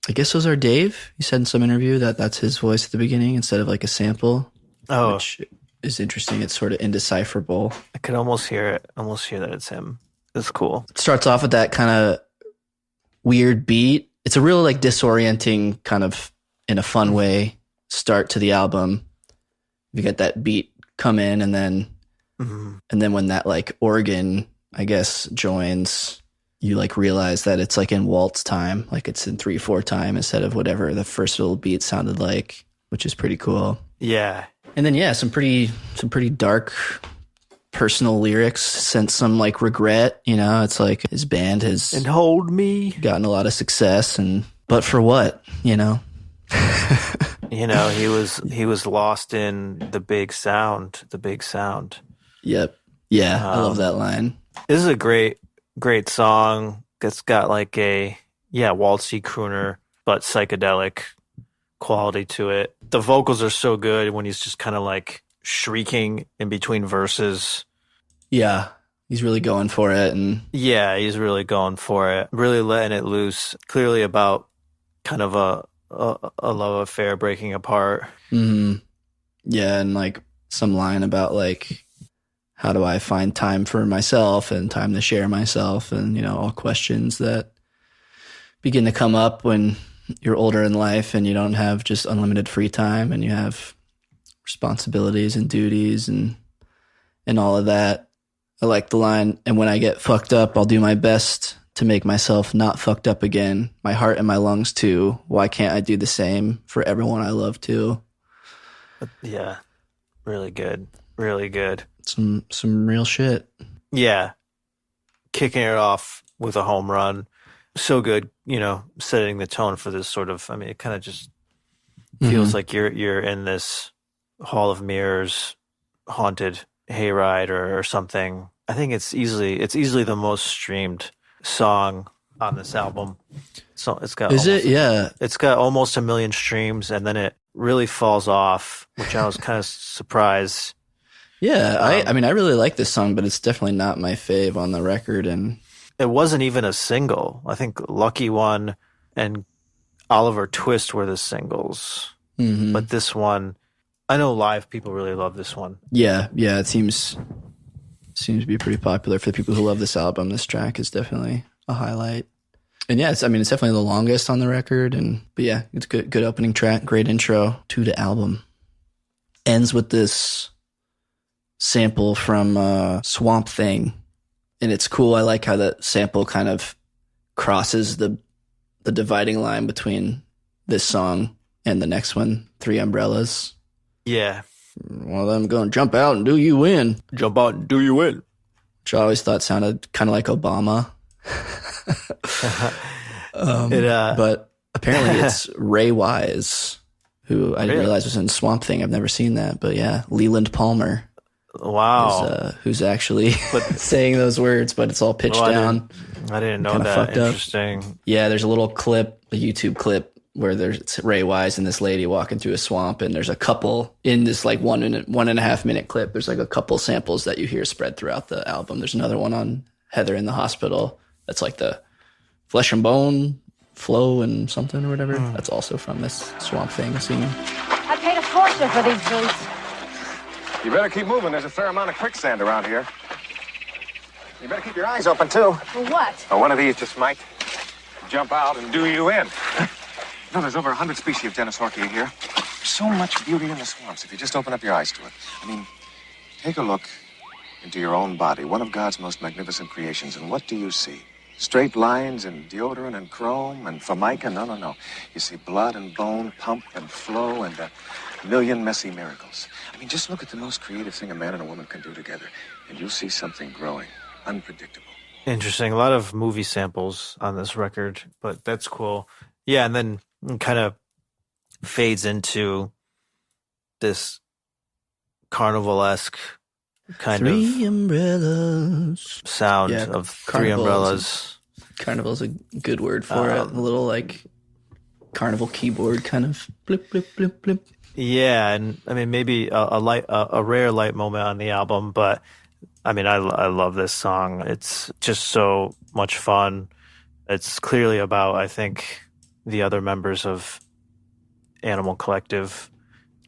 [SPEAKER 1] I guess those are Dave. He said in some interview that that's his voice at the beginning instead of like a sample.
[SPEAKER 3] Oh,
[SPEAKER 1] which is interesting. It's sort of indecipherable.
[SPEAKER 3] I could almost hear it. Almost hear that it's him. It's cool.
[SPEAKER 1] It starts off with that kind of weird beat. It's a real like disorienting kind of, in a fun way, start to the album. You get that beat come in, and then when that like organ, I guess, joins, you like realize that it's like in waltz time, like it's in 3/4 time instead of whatever the first little beat sounded like, which is pretty cool.
[SPEAKER 3] Yeah.
[SPEAKER 1] And then some pretty dark personal lyrics, sense some like regret, it's like his band has
[SPEAKER 3] and hold me
[SPEAKER 1] gotten a lot of success, but for what,
[SPEAKER 3] he was lost in the big sound.
[SPEAKER 1] Yep. Yeah. I love that line.
[SPEAKER 3] This is a great song. It's got like a waltzy crooner but psychedelic quality to it. The vocals are so good when he's just kind of like shrieking in between verses.
[SPEAKER 1] Yeah, he's really going for it. And
[SPEAKER 3] yeah, he's really going for it. Really letting it loose. Clearly about kind of a love affair breaking apart.
[SPEAKER 1] Mm-hmm. Yeah, and like some line about like, how do I find time for myself and time to share myself, and all questions that begin to come up when you're older in life and you don't have just unlimited free time and you have responsibilities and duties and all of that. I like the line, and when I get fucked up, I'll do my best to make myself not fucked up again. My heart and my lungs too. Why can't I do the same for everyone I love too?
[SPEAKER 3] Yeah. Really good. Really good.
[SPEAKER 1] Some real shit.
[SPEAKER 3] Yeah. Kicking it off with a home run. So good, setting the tone for this sort of, it kind of just feels like you're in this Hall of Mirrors, Haunted Hayride, or something. I think it's easily the most streamed song on this album. So it's got
[SPEAKER 1] Yeah.
[SPEAKER 3] It's got almost 1 million streams, and then it really falls off, which I was kind of surprised.
[SPEAKER 1] Yeah, I mean, I really like this song, but it's definitely not my fave on the record. And
[SPEAKER 3] it wasn't even a single. I think Lucky One and Oliver Twist were the singles.
[SPEAKER 1] Mm-hmm.
[SPEAKER 3] But this one, I know live people really love this one.
[SPEAKER 1] Yeah, it seems to be pretty popular for the people who love this album. This track is definitely a highlight. And yeah, it's definitely the longest on the record. But yeah, it's good opening track, great intro to the album. Ends with this sample from Swamp Thing, and it's cool. I like how that sample kind of crosses the dividing line between this song and the next one, Three Umbrellas.
[SPEAKER 3] Yeah.
[SPEAKER 1] One of them going, jump out and do you win.
[SPEAKER 3] Jump out and do you win.
[SPEAKER 1] Which I always thought sounded kind of like Obama. But apparently it's Ray Wise, who I didn't realize was in Swamp Thing. I've never seen that. But yeah, Leland Palmer.
[SPEAKER 3] Wow.
[SPEAKER 1] Who's actually saying those words, but it's all pitched down.
[SPEAKER 3] I didn't know that. Interesting.
[SPEAKER 1] Up. Yeah, there's a little clip, a YouTube clip, where there's Ray Wise and this lady walking through a swamp, and there's a couple in this like 1.5 minute clip. There's like a couple samples that you hear spread throughout the album. There's another one on Heather in the Hospital. That's like the flesh and bone flow and something or whatever. That's also from this Swamp Thing scene.
[SPEAKER 2] I paid a fortune for these boots.
[SPEAKER 4] You better keep moving. There's a fair amount of quicksand around here. You better keep your eyes open, too.
[SPEAKER 2] For what?
[SPEAKER 4] Or one of these just might jump out and do you in. No, there's over 100 species of Denisorchia here. There's so much beauty in the swamps if you just open up your eyes to it. I mean, take a look into your own body, one of God's most magnificent creations, and what do you see? Straight lines and deodorant and chrome and formica? No. You see blood and bone, pump and flow, and a million messy miracles. I mean, just look at the most creative thing a man and a woman can do together, and you'll see something growing, unpredictable.
[SPEAKER 3] Interesting. A lot of movie samples on this record, but that's cool. Yeah, and then it kind of fades into this carnival-esque kind
[SPEAKER 1] Three
[SPEAKER 3] of
[SPEAKER 1] umbrellas
[SPEAKER 3] sound of Three Umbrellas.
[SPEAKER 1] Carnival's a good word for it. A little like carnival keyboard kind of blip, blip, blip, blip.
[SPEAKER 3] Yeah, and I mean maybe a rare light moment on the album, but I mean I love this song. It's just so much fun. It's clearly about, I think, the other members of Animal Collective.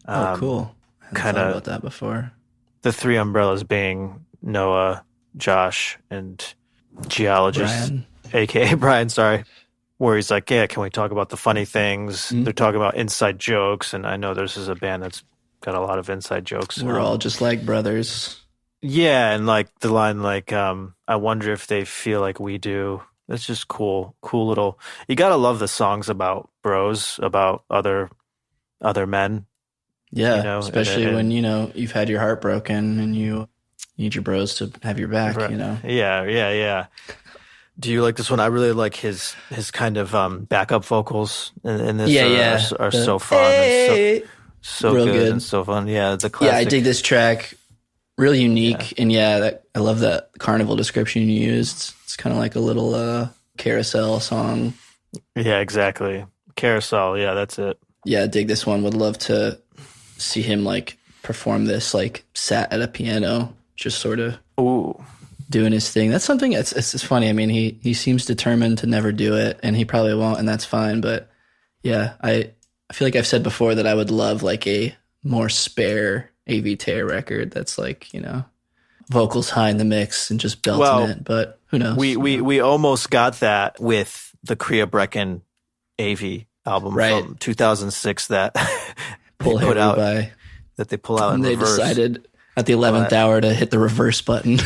[SPEAKER 1] Cool. I hadn't thought about that before.
[SPEAKER 3] The Three Umbrellas being Noah, Josh, and geologist,
[SPEAKER 1] Brian.
[SPEAKER 3] aka Brian, sorry. Where he's like, yeah, can we talk about the funny things? Mm-hmm. They're talking about inside jokes, and I know this is a band that's got a lot of inside jokes.
[SPEAKER 1] We're all just like brothers.
[SPEAKER 3] Yeah, and like the line, like, I wonder if they feel like we do. It's just cool little. You gotta love the songs about bros, about other men.
[SPEAKER 1] Yeah, especially when you've had your heart broken and you need your bros to have your back.
[SPEAKER 3] Right.
[SPEAKER 1] You know.
[SPEAKER 3] Yeah. Do you like this one? I really like his kind of backup vocals in this. Are so fun.
[SPEAKER 1] Hey!
[SPEAKER 3] And so good and so fun. Yeah, the classic.
[SPEAKER 1] Yeah, I dig this track. Really unique, and I love that carnival description you used. It's kind of like a little carousel song.
[SPEAKER 3] Yeah, exactly. Carousel. Yeah, that's it.
[SPEAKER 1] Yeah, I dig this one. Would love to see him like perform this, like sat at a piano, just sort of doing his thing. That's something. It's funny. I mean, he seems determined to never do it, and he probably won't, and that's fine. But yeah, I feel like I've said before that I would love like a more spare Avey Tare record that's like, vocals high in the mix and just belting it, but who knows?
[SPEAKER 3] We almost got that with the Kriya Brecken Avey album from 2006 that they pull out
[SPEAKER 1] and
[SPEAKER 3] in
[SPEAKER 1] they
[SPEAKER 3] reverse.
[SPEAKER 1] Decided at the 11th hour to hit the reverse button.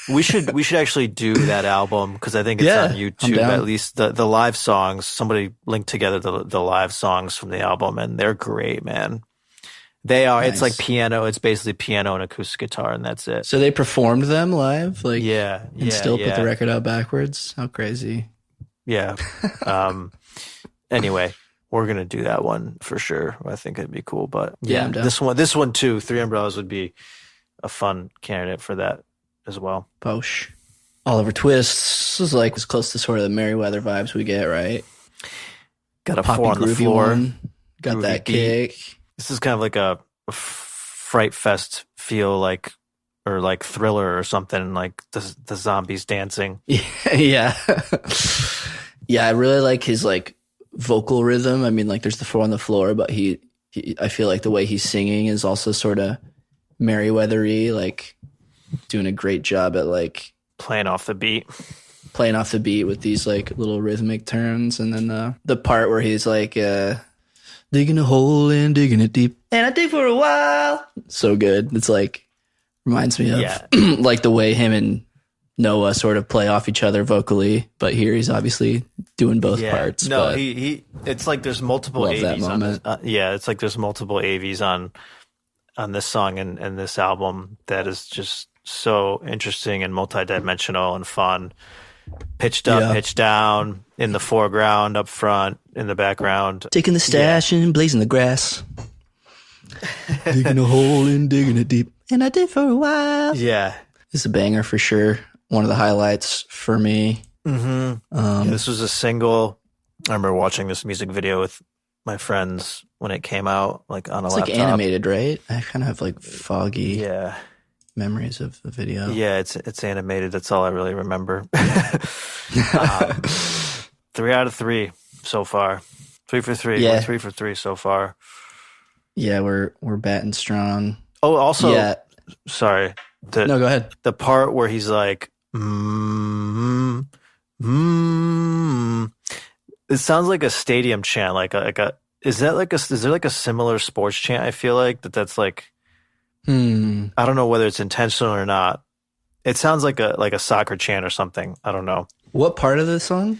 [SPEAKER 3] we should actually do that album because I think it's on YouTube. At least the live songs. Somebody linked together the live songs from the album, and they're great, man. They are. Nice. It's like piano. It's basically piano and acoustic guitar, and that's it.
[SPEAKER 1] So they performed them live, like
[SPEAKER 3] and
[SPEAKER 1] still put the record out backwards. How crazy!
[SPEAKER 3] Yeah. Anyway, we're gonna do that one for sure. I think it'd be cool. But
[SPEAKER 1] Yeah, I'm down.
[SPEAKER 3] this one too, Three Umbrellas would be a fun candidate for that as well.
[SPEAKER 1] Posh. Oliver Twist is like as close to sort of the Merryweather vibes we get, right?
[SPEAKER 3] Got a
[SPEAKER 1] Poppy
[SPEAKER 3] 4 on the
[SPEAKER 1] groovy
[SPEAKER 3] floor.
[SPEAKER 1] one. Got
[SPEAKER 3] Groovy
[SPEAKER 1] that
[SPEAKER 3] beat.
[SPEAKER 1] kick.
[SPEAKER 3] This is kind of like a Fright Fest feel, like, or like Thriller or something, like the zombies dancing.
[SPEAKER 1] Yeah. Yeah, I really like his like vocal rhythm. I mean, like there's the 4 on the floor, but he I feel like the way he's singing is also sort of Merryweathery, like doing a great job at like
[SPEAKER 3] Playing off the beat.
[SPEAKER 1] with these like little rhythmic turns. And then the part where he's like digging a hole and digging it deep, and I dig for a while. So good. It's like reminds me of like the way him and Noah sort of play off each other vocally, but here he's obviously doing both parts.
[SPEAKER 3] No,
[SPEAKER 1] but
[SPEAKER 3] he it's like there's multiple
[SPEAKER 1] love that
[SPEAKER 3] AVs on this.
[SPEAKER 1] moment.
[SPEAKER 3] It's like there's multiple AVs on this song and this album that is just so interesting and multidimensional and fun. Pitched up, pitched down, in the foreground, up front, in the background.
[SPEAKER 1] Taking the stash and blazing the grass. Digging a hole and digging it deep, and I did for a while.
[SPEAKER 3] Yeah.
[SPEAKER 1] It's a banger for sure. One of the highlights for me.
[SPEAKER 3] Mm-hmm. This was a single. I remember watching this music video with my friends when it came out, like on a laptop.
[SPEAKER 1] It's like animated, right? I kind of have like foggy memories of the video.
[SPEAKER 3] Yeah, it's animated. That's all I really remember. 3 out of 3 so far. 3 for 3.
[SPEAKER 1] Yeah.
[SPEAKER 3] We're 3 for 3 so far.
[SPEAKER 1] Yeah, we're batting strong.
[SPEAKER 3] Oh, also,
[SPEAKER 1] Yeah.
[SPEAKER 3] sorry.
[SPEAKER 1] No, go ahead.
[SPEAKER 3] The part where he's like, it sounds like a stadium chant, is there like a similar sports chant? I feel like that's like, I don't know whether it's intentional or not. It sounds like a soccer chant or something. I don't know.
[SPEAKER 1] What part of the song?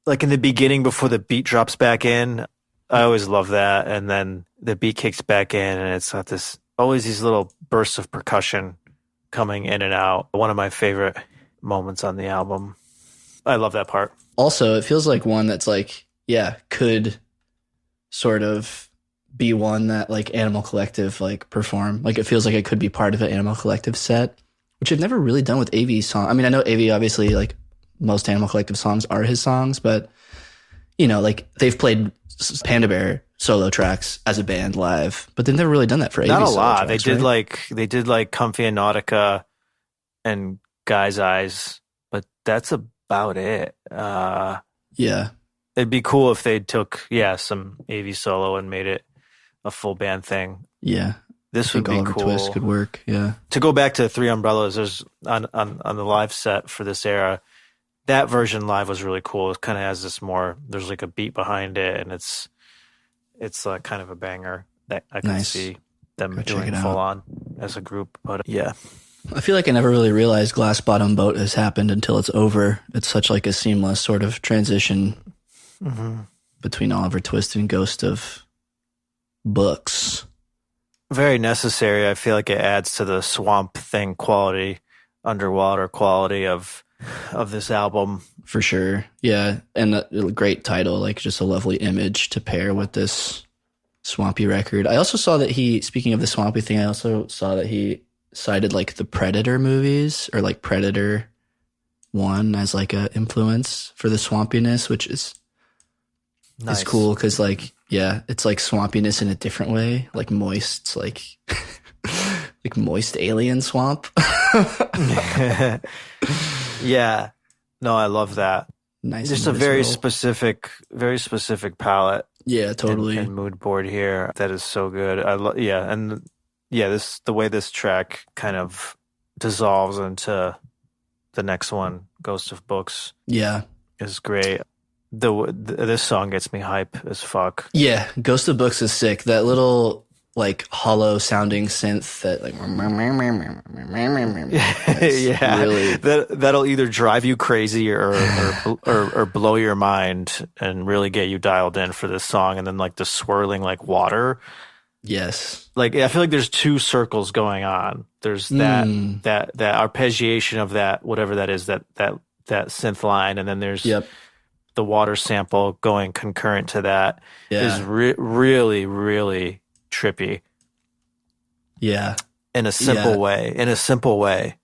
[SPEAKER 3] Like in the beginning before the beat drops back in. I always love that. And then the beat kicks back in and it's got always these little bursts of percussion coming in and out. One of my favorite moments on the album. I love that part.
[SPEAKER 1] Also, it feels like one that's like, could sort of be one that like Animal Collective like perform. Like it feels like it could be part of an Animal Collective set, which I've never really done with Avey's song. I mean, I know Avey obviously like most Animal Collective songs are his songs, but you know, like they've played Panda Bear solo tracks as a band live, but they've never really done that for Avey.
[SPEAKER 3] Not a lot.
[SPEAKER 1] Tracks,
[SPEAKER 3] they did like Comfy and Nautica and Guy's Eyes, but that's about it.
[SPEAKER 1] Yeah.
[SPEAKER 3] It'd be cool if they took some Avey solo and made it a full band thing.
[SPEAKER 1] Yeah.
[SPEAKER 3] This would be
[SPEAKER 1] Oliver
[SPEAKER 3] cool.
[SPEAKER 1] Twist could work. Yeah.
[SPEAKER 3] To go back to Three Umbrellas, there's on the live set for this era, that version live was really cool. It kind of has this there's like a beat behind it, and it's kind of a banger that I can see them doing full on as a group. But
[SPEAKER 1] I feel like I never really realized Glass Bottom Boat has happened until it's over. It's such like a seamless sort of transition between Oliver Twist and Ghost of Books.
[SPEAKER 3] Very necessary. I feel like it adds to the Swamp Thing quality, underwater quality of this album.
[SPEAKER 1] For sure. Yeah. And a great title, like just a lovely image to pair with this Swampy record. I also saw that speaking of the Swampy thing, I also saw that he cited like the Predator movies or like Predator 1 as like a influence for the swampiness, which is cool because like, it's like swampiness in a different way, like moist, like like moist alien swamp.
[SPEAKER 3] Yeah. No, I love that.
[SPEAKER 1] Nice.
[SPEAKER 3] Just a very specific palette.
[SPEAKER 1] Yeah, totally.
[SPEAKER 3] And mood board here. That is so good. The way this track kind of dissolves into the next one, Ghost of Books.
[SPEAKER 1] Yeah.
[SPEAKER 3] Is great. This song gets me hype as fuck.
[SPEAKER 1] Yeah, Ghost of Books is sick. That little like hollow sounding synth that like really
[SPEAKER 3] that'll either drive you crazy or blow your mind and really get you dialed in for this song. And then like the swirling like water.
[SPEAKER 1] Yes.
[SPEAKER 3] Like I feel like there's two circles going on. There's that arpeggiation of that, whatever that is, that synth line, and then there's the water sample going concurrent to that is
[SPEAKER 1] Yeah.
[SPEAKER 3] really, really trippy
[SPEAKER 1] Yeah.
[SPEAKER 3] in a simple way. In a simple way.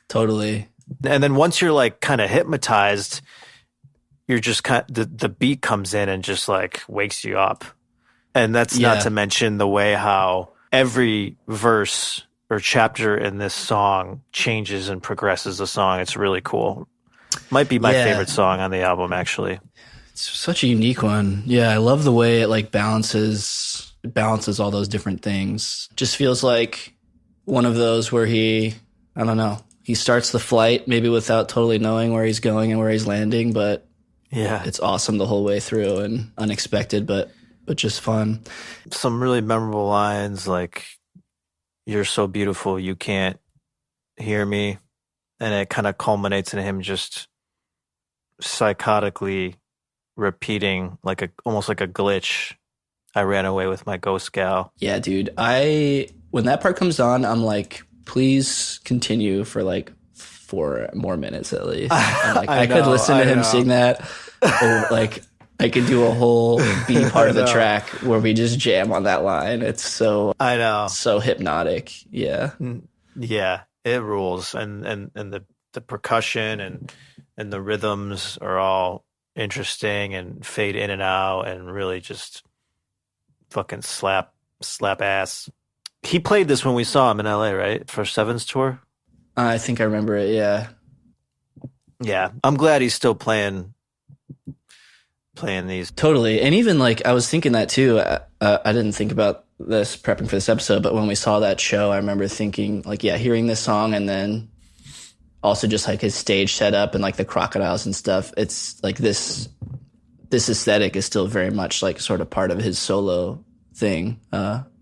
[SPEAKER 1] Totally.
[SPEAKER 3] And then once you're like kind of hypnotized, you're just the beat comes in and just like wakes you up. And that's not to mention the way how every verse or chapter in this song changes and progresses the song. It's really cool. Might be my favorite song on the album, actually.
[SPEAKER 1] It's such a unique one. Yeah, I love the way it like balances all those different things. Just feels like one of those where I don't know, he starts the flight maybe without totally knowing where he's going and where he's landing, but it's awesome the whole way through and unexpected, but just fun.
[SPEAKER 3] Some really memorable lines like, "You're so beautiful, you can't hear me." And it kind of culminates in him just psychotically repeating almost like a glitch. "I ran away with my ghost gal."
[SPEAKER 1] Yeah, dude. When that part comes on, I'm like, please continue for like 4 more minutes at least. I'm like, I could listen to him sing that, or like I could do a whole B part of the track where we just jam on that line. It's so hypnotic. Yeah.
[SPEAKER 3] Yeah, it rules. And the percussion and the rhythms are all interesting and fade in and out and really just fucking slap ass. He played this when we saw him in LA, right? For Seven's tour?
[SPEAKER 1] I think I remember it, yeah.
[SPEAKER 3] Yeah. I'm glad he's still playing these.
[SPEAKER 1] Totally. And even like I was thinking that too. I didn't think about this prepping for this episode, but when we saw that show, I remember thinking like, hearing this song and then also just like his stage setup and like the crocodiles and stuff. It's like this aesthetic is still very much like sort of part of his solo thing,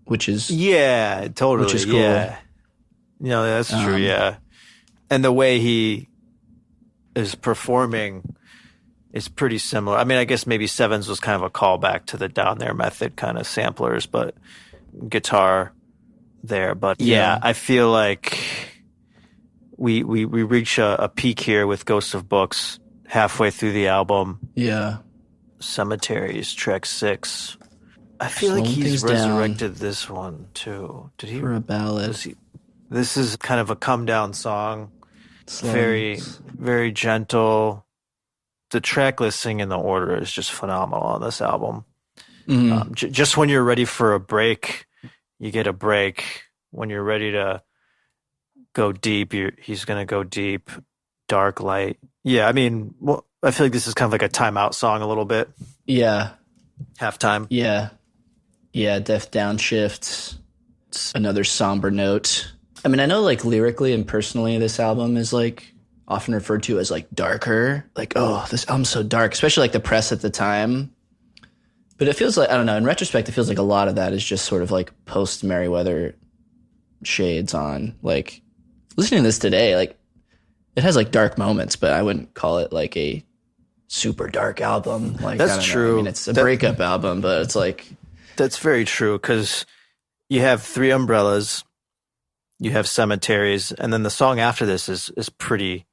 [SPEAKER 1] which is
[SPEAKER 3] totally,
[SPEAKER 1] which is cool.
[SPEAKER 3] Yeah, that's true. Yeah, and the way he is performing is pretty similar. I mean, I guess maybe Sevens was kind of a callback to the Down There Method kind of samplers, but guitar there. But I feel like we reach a peak here with Ghosts of Books halfway through the album.
[SPEAKER 1] Yeah.
[SPEAKER 3] Cemeteries, track 6. I feel like he's resurrected this one too. Did he?
[SPEAKER 1] For a ballad.
[SPEAKER 3] This is kind of a come down song. Very, very gentle. The track listing in the order is just phenomenal on this album. Mm-hmm. Just when you're ready for a break, you get a break. When you're ready to go deep, he's going to go deep. Dark, light. Yeah, I mean, I feel like this is kind of like a timeout song a little bit.
[SPEAKER 1] Yeah.
[SPEAKER 3] Halftime.
[SPEAKER 1] Yeah. Yeah, Death Downshift. It's another somber note. I mean, I know like lyrically and personally this album is like often referred to as like darker. Like, oh, this album's so dark, especially like the press at the time. But it feels like, I don't know, in retrospect, it feels like a lot of that is just sort of like post-Merriweather shades on. Like, listening to this today, like, it has like dark moments, but I wouldn't call it like a super dark album. Like,
[SPEAKER 3] that's true.
[SPEAKER 1] I mean, it's a breakup album, but it's like...
[SPEAKER 3] That's very true, because you have Three Umbrellas, you have Cemeteries, and then the song after this is pretty,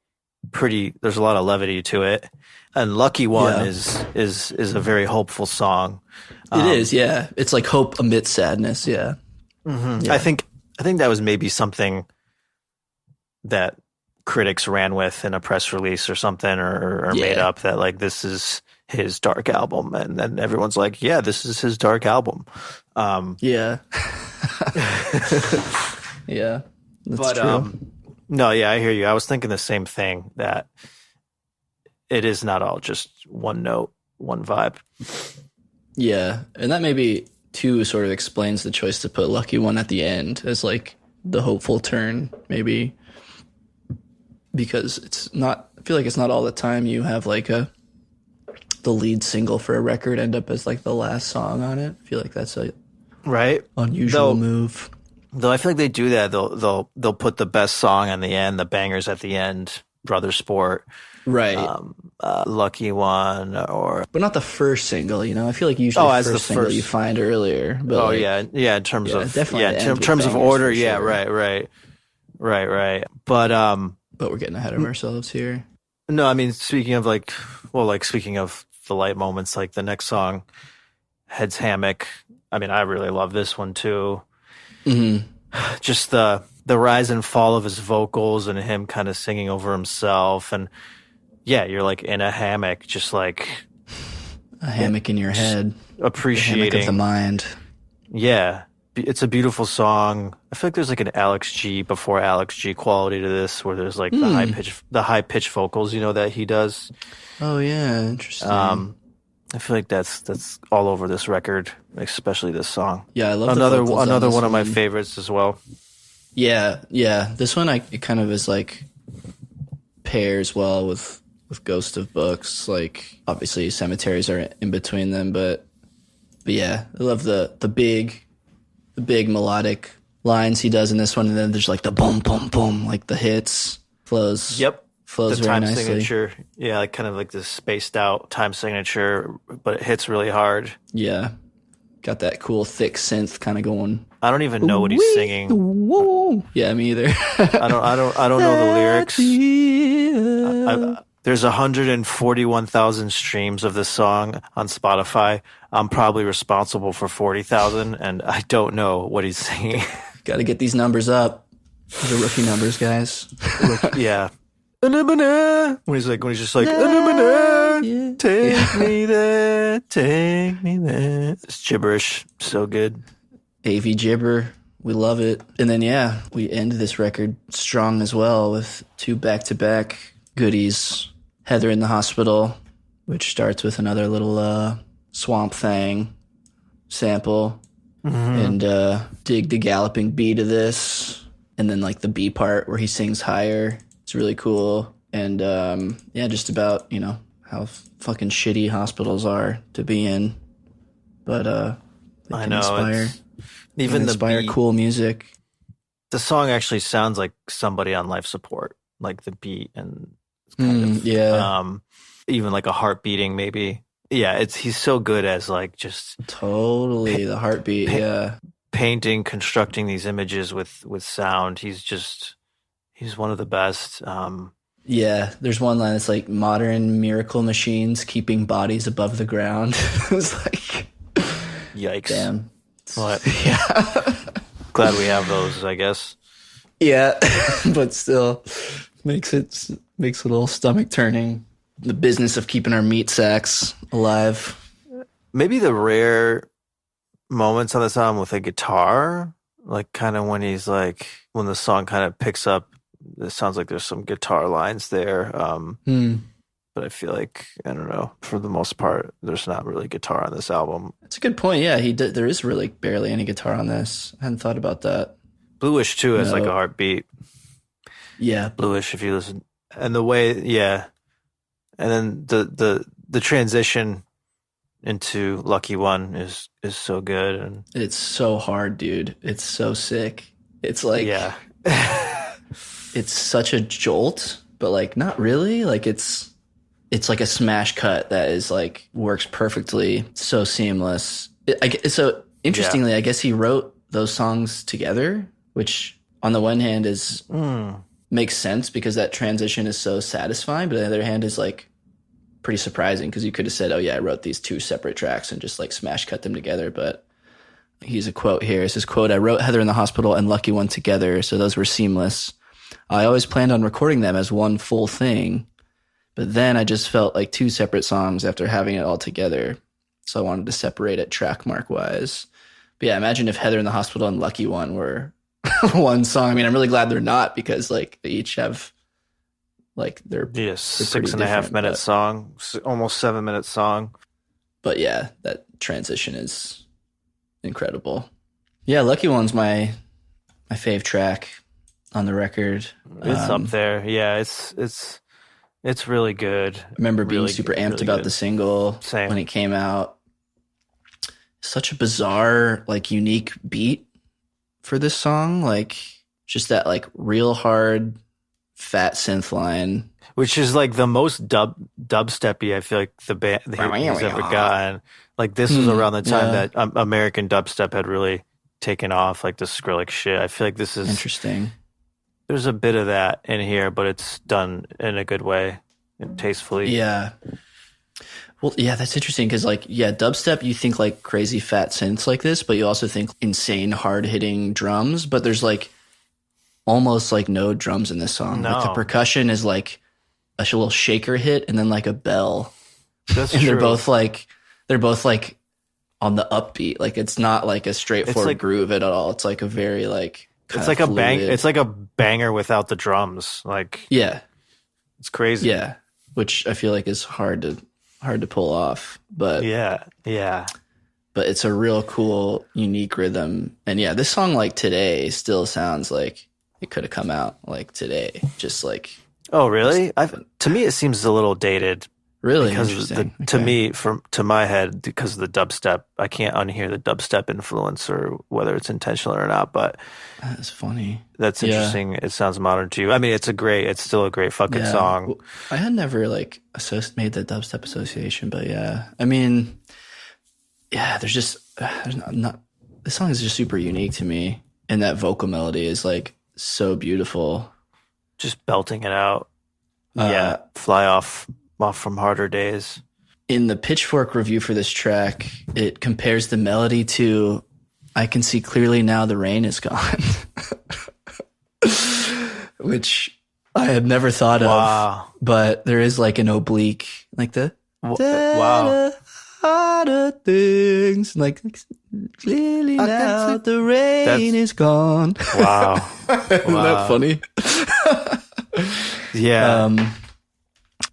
[SPEAKER 3] there's a lot of levity to it. And Lucky One is a very hopeful song.
[SPEAKER 1] It is, yeah. It's like hope amidst sadness, yeah.
[SPEAKER 3] Mm-hmm. Yeah. I think that was maybe something that critics ran with in a press release or something, or made up, that like this is his dark album, and then everyone's like, yeah, this is his dark album.
[SPEAKER 1] Yeah. Yeah. That's true.
[SPEAKER 3] No, yeah, I hear you. I was thinking the same thing, that it is not all just one note, one vibe.
[SPEAKER 1] Yeah. And that maybe too sort of explains the choice to put Lucky One at the end as like the hopeful turn, maybe. Because it's not, I feel like it's not all the time you have like the lead single for a record end up as like the last song on it. I feel like that's a unusual move.
[SPEAKER 3] Though I feel like they do that. They'll put the best song on the end, the bangers at the end. Brother Sport,
[SPEAKER 1] right?
[SPEAKER 3] Lucky One,
[SPEAKER 1] but not the first single. You know, I feel like usually the first single you find earlier. But
[SPEAKER 3] in terms of in terms of order, sure. Right. But
[SPEAKER 1] we're getting ahead of ourselves here.
[SPEAKER 3] No, I mean, speaking of speaking of the light moments, like the next song, Head's Hammock. I mean, I really love this one too.
[SPEAKER 1] Hmm.
[SPEAKER 3] Just the rise and fall of his vocals and him kind of singing over himself, and yeah, you're like in a hammock, just like
[SPEAKER 1] A hammock in your head, the hammock of the
[SPEAKER 3] appreciating.
[SPEAKER 1] mind.
[SPEAKER 3] Yeah, it's a beautiful song. I feel like there's like an Alex G before Alex G quality to this, where there's like the high pitch vocals, that he does.
[SPEAKER 1] Oh yeah, interesting.
[SPEAKER 3] Um, I feel like that's all over this record, especially this song.
[SPEAKER 1] Yeah, I love the
[SPEAKER 3] Another
[SPEAKER 1] vocals on
[SPEAKER 3] another
[SPEAKER 1] this
[SPEAKER 3] one of my
[SPEAKER 1] one.
[SPEAKER 3] favorites as well.
[SPEAKER 1] Yeah, yeah. This one, it kind of is like pairs well with Ghost of Books. Like obviously cemeteries are in between them, but yeah, I love the big melodic lines he does in this one, and then there's like the boom boom boom, like the hits
[SPEAKER 3] Yep.
[SPEAKER 1] flows
[SPEAKER 3] The
[SPEAKER 1] very
[SPEAKER 3] time
[SPEAKER 1] nicely.
[SPEAKER 3] signature. Yeah, like kind of like this spaced out time signature, but it hits really hard.
[SPEAKER 1] Yeah, got that cool thick synth kind of going.
[SPEAKER 3] I don't even know what he's singing.
[SPEAKER 1] Woo. Yeah, me either.
[SPEAKER 3] I don't know the lyrics. There's 141,000 streams of this song on Spotify. I'm probably responsible for 40,000, and I don't know what he's singing.
[SPEAKER 1] Got to get these numbers up. These are rookie numbers, guys.
[SPEAKER 3] Yeah. When he's just like, take me there, take me there. It's gibberish. So good.
[SPEAKER 1] AV Gibber. We love it. And then, yeah, we end this record strong as well with two back-to-back goodies. Heather in the Hospital, which starts with another little Swamp Thing sample. And dig the galloping beat of this. And then, like, the B part where he sings higher. It's really cool. And, yeah, just about, how fucking shitty hospitals are to be in. But, they
[SPEAKER 3] I
[SPEAKER 1] can
[SPEAKER 3] know.
[SPEAKER 1] inspire.
[SPEAKER 3] Even the
[SPEAKER 1] inspire
[SPEAKER 3] beat,
[SPEAKER 1] cool music.
[SPEAKER 3] the song actually sounds like somebody on life support, like the beat and it's kind of,
[SPEAKER 1] Yeah,
[SPEAKER 3] even like a heart beating maybe. Yeah, he's so good as like just
[SPEAKER 1] totally. The heartbeat.
[SPEAKER 3] pa-
[SPEAKER 1] Yeah,
[SPEAKER 3] painting, constructing these images with sound. He's one of the best.
[SPEAKER 1] yeah. There's one line that's like modern miracle machines keeping bodies above the ground. It's like,
[SPEAKER 3] Yikes.
[SPEAKER 1] damn.
[SPEAKER 3] What?
[SPEAKER 1] Yeah,
[SPEAKER 3] Glad we have those, I guess.
[SPEAKER 1] yeah. But still, makes it a little stomach turning. The business of keeping our meat sacks alive.
[SPEAKER 3] Maybe the rare moments on this album with a guitar, like kind of when he's like, when the song kind of picks up, it sounds like there's some guitar lines there. But I feel like, I don't know, for the most part, there's not really guitar on this album.
[SPEAKER 1] That's a good point. Yeah, there is really barely any guitar on this. I hadn't thought about that.
[SPEAKER 3] Bluish too has like a
[SPEAKER 1] No.
[SPEAKER 3] heartbeat.
[SPEAKER 1] Yeah,
[SPEAKER 3] Bluish, if you listen, and the way, yeah, and then the transition into Lucky One is so good, and
[SPEAKER 1] it's so hard, dude. It's so sick. It's like,
[SPEAKER 3] yeah,
[SPEAKER 1] it's such a jolt, but like not really. Like it's like a smash cut that is like works perfectly, so seamless. So interestingly, I guess he wrote those songs together, which on the one hand is makes sense because that transition is so satisfying, but on the other hand is like pretty surprising because you could have said, "Oh yeah, I wrote these two separate tracks and just like smash cut them together." But he's a quote here. It says, "Quote: I wrote Heather in the Hospital and Lucky One together, so those were seamless. I always planned on recording them as one full thing, but then I just felt like two separate songs after having it all together. So I wanted to separate it track mark wise." But yeah, imagine if Heather in the Hospital and Lucky One were one song. I mean, I'm really glad they're not because like they each have like they're
[SPEAKER 3] yes,
[SPEAKER 1] pretty
[SPEAKER 3] 6.5
[SPEAKER 1] different,
[SPEAKER 3] minute
[SPEAKER 1] but-
[SPEAKER 3] song, almost 7 minute song.
[SPEAKER 1] But yeah, that transition is incredible. Yeah, Lucky One's my fave track on the record.
[SPEAKER 3] It's up there. Yeah, it's really good.
[SPEAKER 1] I remember being
[SPEAKER 3] Really
[SPEAKER 1] super
[SPEAKER 3] good,
[SPEAKER 1] amped
[SPEAKER 3] really
[SPEAKER 1] about
[SPEAKER 3] good.
[SPEAKER 1] the single
[SPEAKER 3] Same.
[SPEAKER 1] when it came out. Such a bizarre, like unique beat for this song. Like just that like real hard fat synth line.
[SPEAKER 3] Which is like the most dubsteppy I feel like the band he's ever gotten. Like this was around the time
[SPEAKER 1] yeah.
[SPEAKER 3] that American dubstep had really taken off, like the Skrillex shit. I feel like this is
[SPEAKER 1] Interesting.
[SPEAKER 3] there's a bit of that in here, but it's done in a good way. and tastefully.
[SPEAKER 1] Yeah. Well, yeah, that's interesting because, like, yeah, dubstep, you think like crazy fat synths like this, but you also think insane hard hitting drums. But there's like almost like no drums in this song. Like the
[SPEAKER 3] No.
[SPEAKER 1] percussion is like a little shaker hit and then like a bell.
[SPEAKER 3] That's
[SPEAKER 1] And
[SPEAKER 3] true.
[SPEAKER 1] they're both like on the upbeat. Like it's not like a straightforward
[SPEAKER 3] like-
[SPEAKER 1] groove at all. It's like a very like
[SPEAKER 3] It's like a bang.
[SPEAKER 1] fluid.
[SPEAKER 3] It's like a banger without the drums. Like
[SPEAKER 1] Yeah.
[SPEAKER 3] it's crazy.
[SPEAKER 1] Yeah. Which I feel like is hard to pull off. But
[SPEAKER 3] Yeah.
[SPEAKER 1] but it's a real cool, unique rhythm. And yeah, this song like today still sounds like it could have come out like today. Just like
[SPEAKER 3] Oh, really? To me, it seems a little dated.
[SPEAKER 1] really
[SPEAKER 3] Because
[SPEAKER 1] interesting.
[SPEAKER 3] to
[SPEAKER 1] Okay.
[SPEAKER 3] me, to my head, because of the dubstep, I can't unhear the dubstep influence or whether it's intentional or not. But
[SPEAKER 1] That's funny.
[SPEAKER 3] that's
[SPEAKER 1] Yeah.
[SPEAKER 3] interesting. It sounds modern to you. I mean, it's still a great fucking
[SPEAKER 1] Yeah.
[SPEAKER 3] song.
[SPEAKER 1] Well, I had never like made the dubstep association, but yeah, I mean, yeah, there's not this song is just super unique to me, and that vocal melody is like so beautiful.
[SPEAKER 3] Just belting it out. Yeah, fly off from harder days.
[SPEAKER 1] In the Pitchfork review for this track, it compares the melody to "I can see clearly now the rain is gone," which I had never thought
[SPEAKER 3] Wow.
[SPEAKER 1] of. But there is like an oblique, like the
[SPEAKER 3] Wow.
[SPEAKER 1] harder things, like clearly now the rain is gone.
[SPEAKER 3] Wow.
[SPEAKER 1] Isn't that funny?
[SPEAKER 3] Yeah.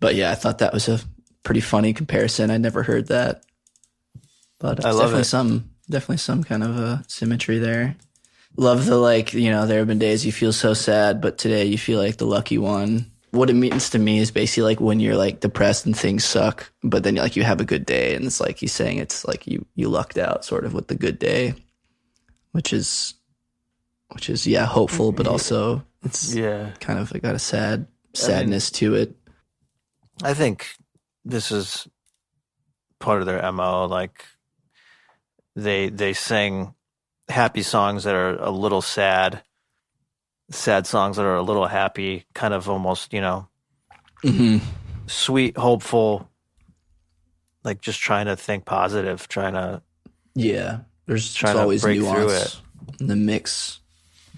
[SPEAKER 1] But yeah, I thought that was a pretty funny comparison. I'd never heard that, but it's
[SPEAKER 3] I love
[SPEAKER 1] definitely some kind of symmetry there. Love the like, there have been days you feel so sad, but today you feel like the lucky one. What it means to me is basically like when you're like depressed and things suck, but then like you have a good day, and it's like he's saying it's like you lucked out sort of with the good day, which is yeah, hopeful, but also it's
[SPEAKER 3] Yeah.
[SPEAKER 1] kind of got a sadness to it.
[SPEAKER 3] I think this is part of their MO. Like they sing happy songs that are a little sad songs that are a little happy, kind of almost, sweet, hopeful, like just trying to think positive,
[SPEAKER 1] Yeah, there's
[SPEAKER 3] Trying to
[SPEAKER 1] always
[SPEAKER 3] break through
[SPEAKER 1] nuance in the mix.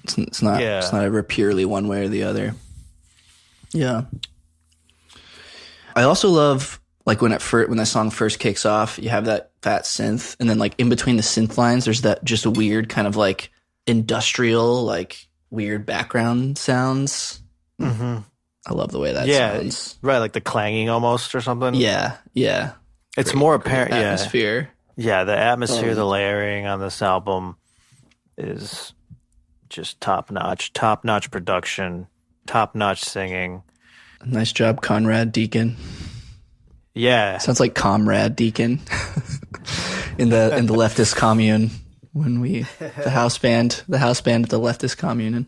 [SPEAKER 1] It's not ever purely one way or the other. Yeah. I also love like when that song first kicks off, you have that fat synth, and then like in between the synth lines, there's that just a weird kind of like industrial, like weird background sounds.
[SPEAKER 3] Mm-hmm.
[SPEAKER 1] I love the way that
[SPEAKER 3] Yeah,
[SPEAKER 1] sounds.
[SPEAKER 3] right, like the clanging almost or something.
[SPEAKER 1] Yeah, yeah.
[SPEAKER 3] It's more apparent.
[SPEAKER 1] Great
[SPEAKER 3] Yeah,
[SPEAKER 1] atmosphere.
[SPEAKER 3] yeah. The atmosphere, the layering on this album is just top notch production, top notch singing.
[SPEAKER 1] Nice job, Conrad Deacon.
[SPEAKER 3] Yeah,
[SPEAKER 1] Sounds like Comrade Deacon in the leftist commune when the house band at the leftist commune.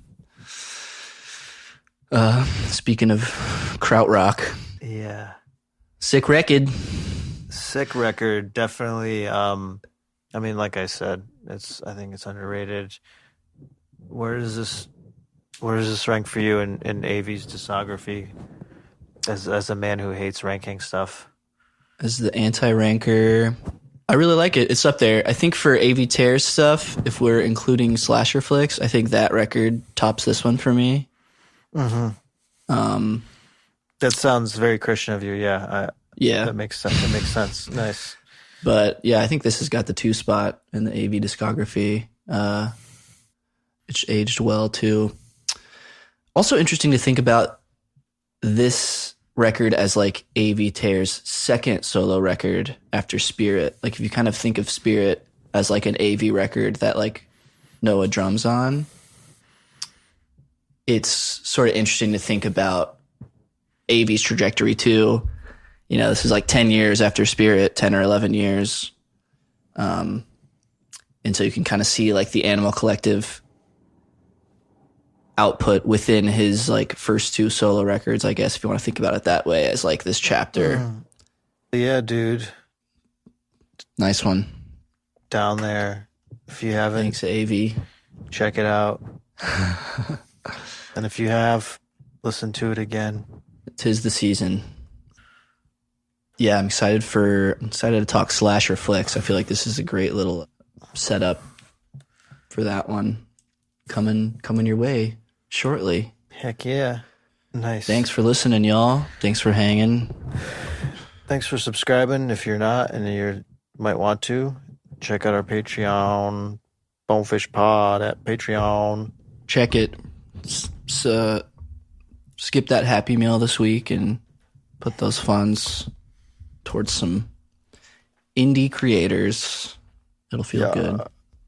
[SPEAKER 1] Speaking of krautrock,
[SPEAKER 3] yeah.
[SPEAKER 1] sick record.
[SPEAKER 3] Sick record, definitely. I mean, like I said, I think it's underrated. Where does this rank for you in Avey's discography? As a man who hates ranking stuff.
[SPEAKER 1] As the anti-ranker, I really like it. It's up there. I think for Avey Tare's stuff, if we're including slasher flicks, I think that record tops this one for me.
[SPEAKER 3] Mm-hmm. That sounds very Christian of you. Yeah.
[SPEAKER 1] Yeah.
[SPEAKER 3] That makes sense. That makes sense. Nice.
[SPEAKER 1] But yeah, I think this has got the 2 spot in the Avey discography. It's aged well too. Also interesting to think about this record as like Avey Tare's second solo record after Spirit. Like if you kind of think of Spirit as like an Avey record that like Noah drums on, it's sort of interesting to think about Avey's trajectory too. This is like 10 years after Spirit, 10 or 11 years. And so you can kind of see like the Animal Collective output within his like first 2 solo records, I guess, if you want to think about it that way, as like this chapter.
[SPEAKER 3] Yeah, dude.
[SPEAKER 1] Nice one.
[SPEAKER 3] Down there. If you haven't,
[SPEAKER 1] Thanks, Avey.
[SPEAKER 3] check it out. And if you have, listen to it again.
[SPEAKER 1] 'Tis the season. Yeah, I'm excited to talk slasher flicks. I feel like this is a great little setup for that one coming your way shortly.
[SPEAKER 3] Heck yeah. Nice.
[SPEAKER 1] Thanks for listening, y'all. Thanks for hanging.
[SPEAKER 3] Thanks for subscribing. If you're not and you might want to, check out our Patreon, Bonefish Pod at Patreon.
[SPEAKER 1] Check it. Skip that Happy Meal this week and put those funds towards some indie creators. It'll feel good.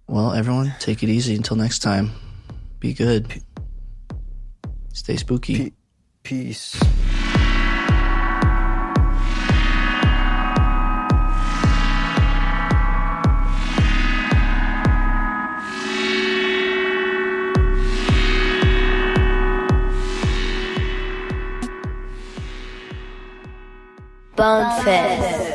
[SPEAKER 1] Well, everyone, take it easy until next time. Be good. Stay spooky.
[SPEAKER 3] Peace.
[SPEAKER 5] Bonefish.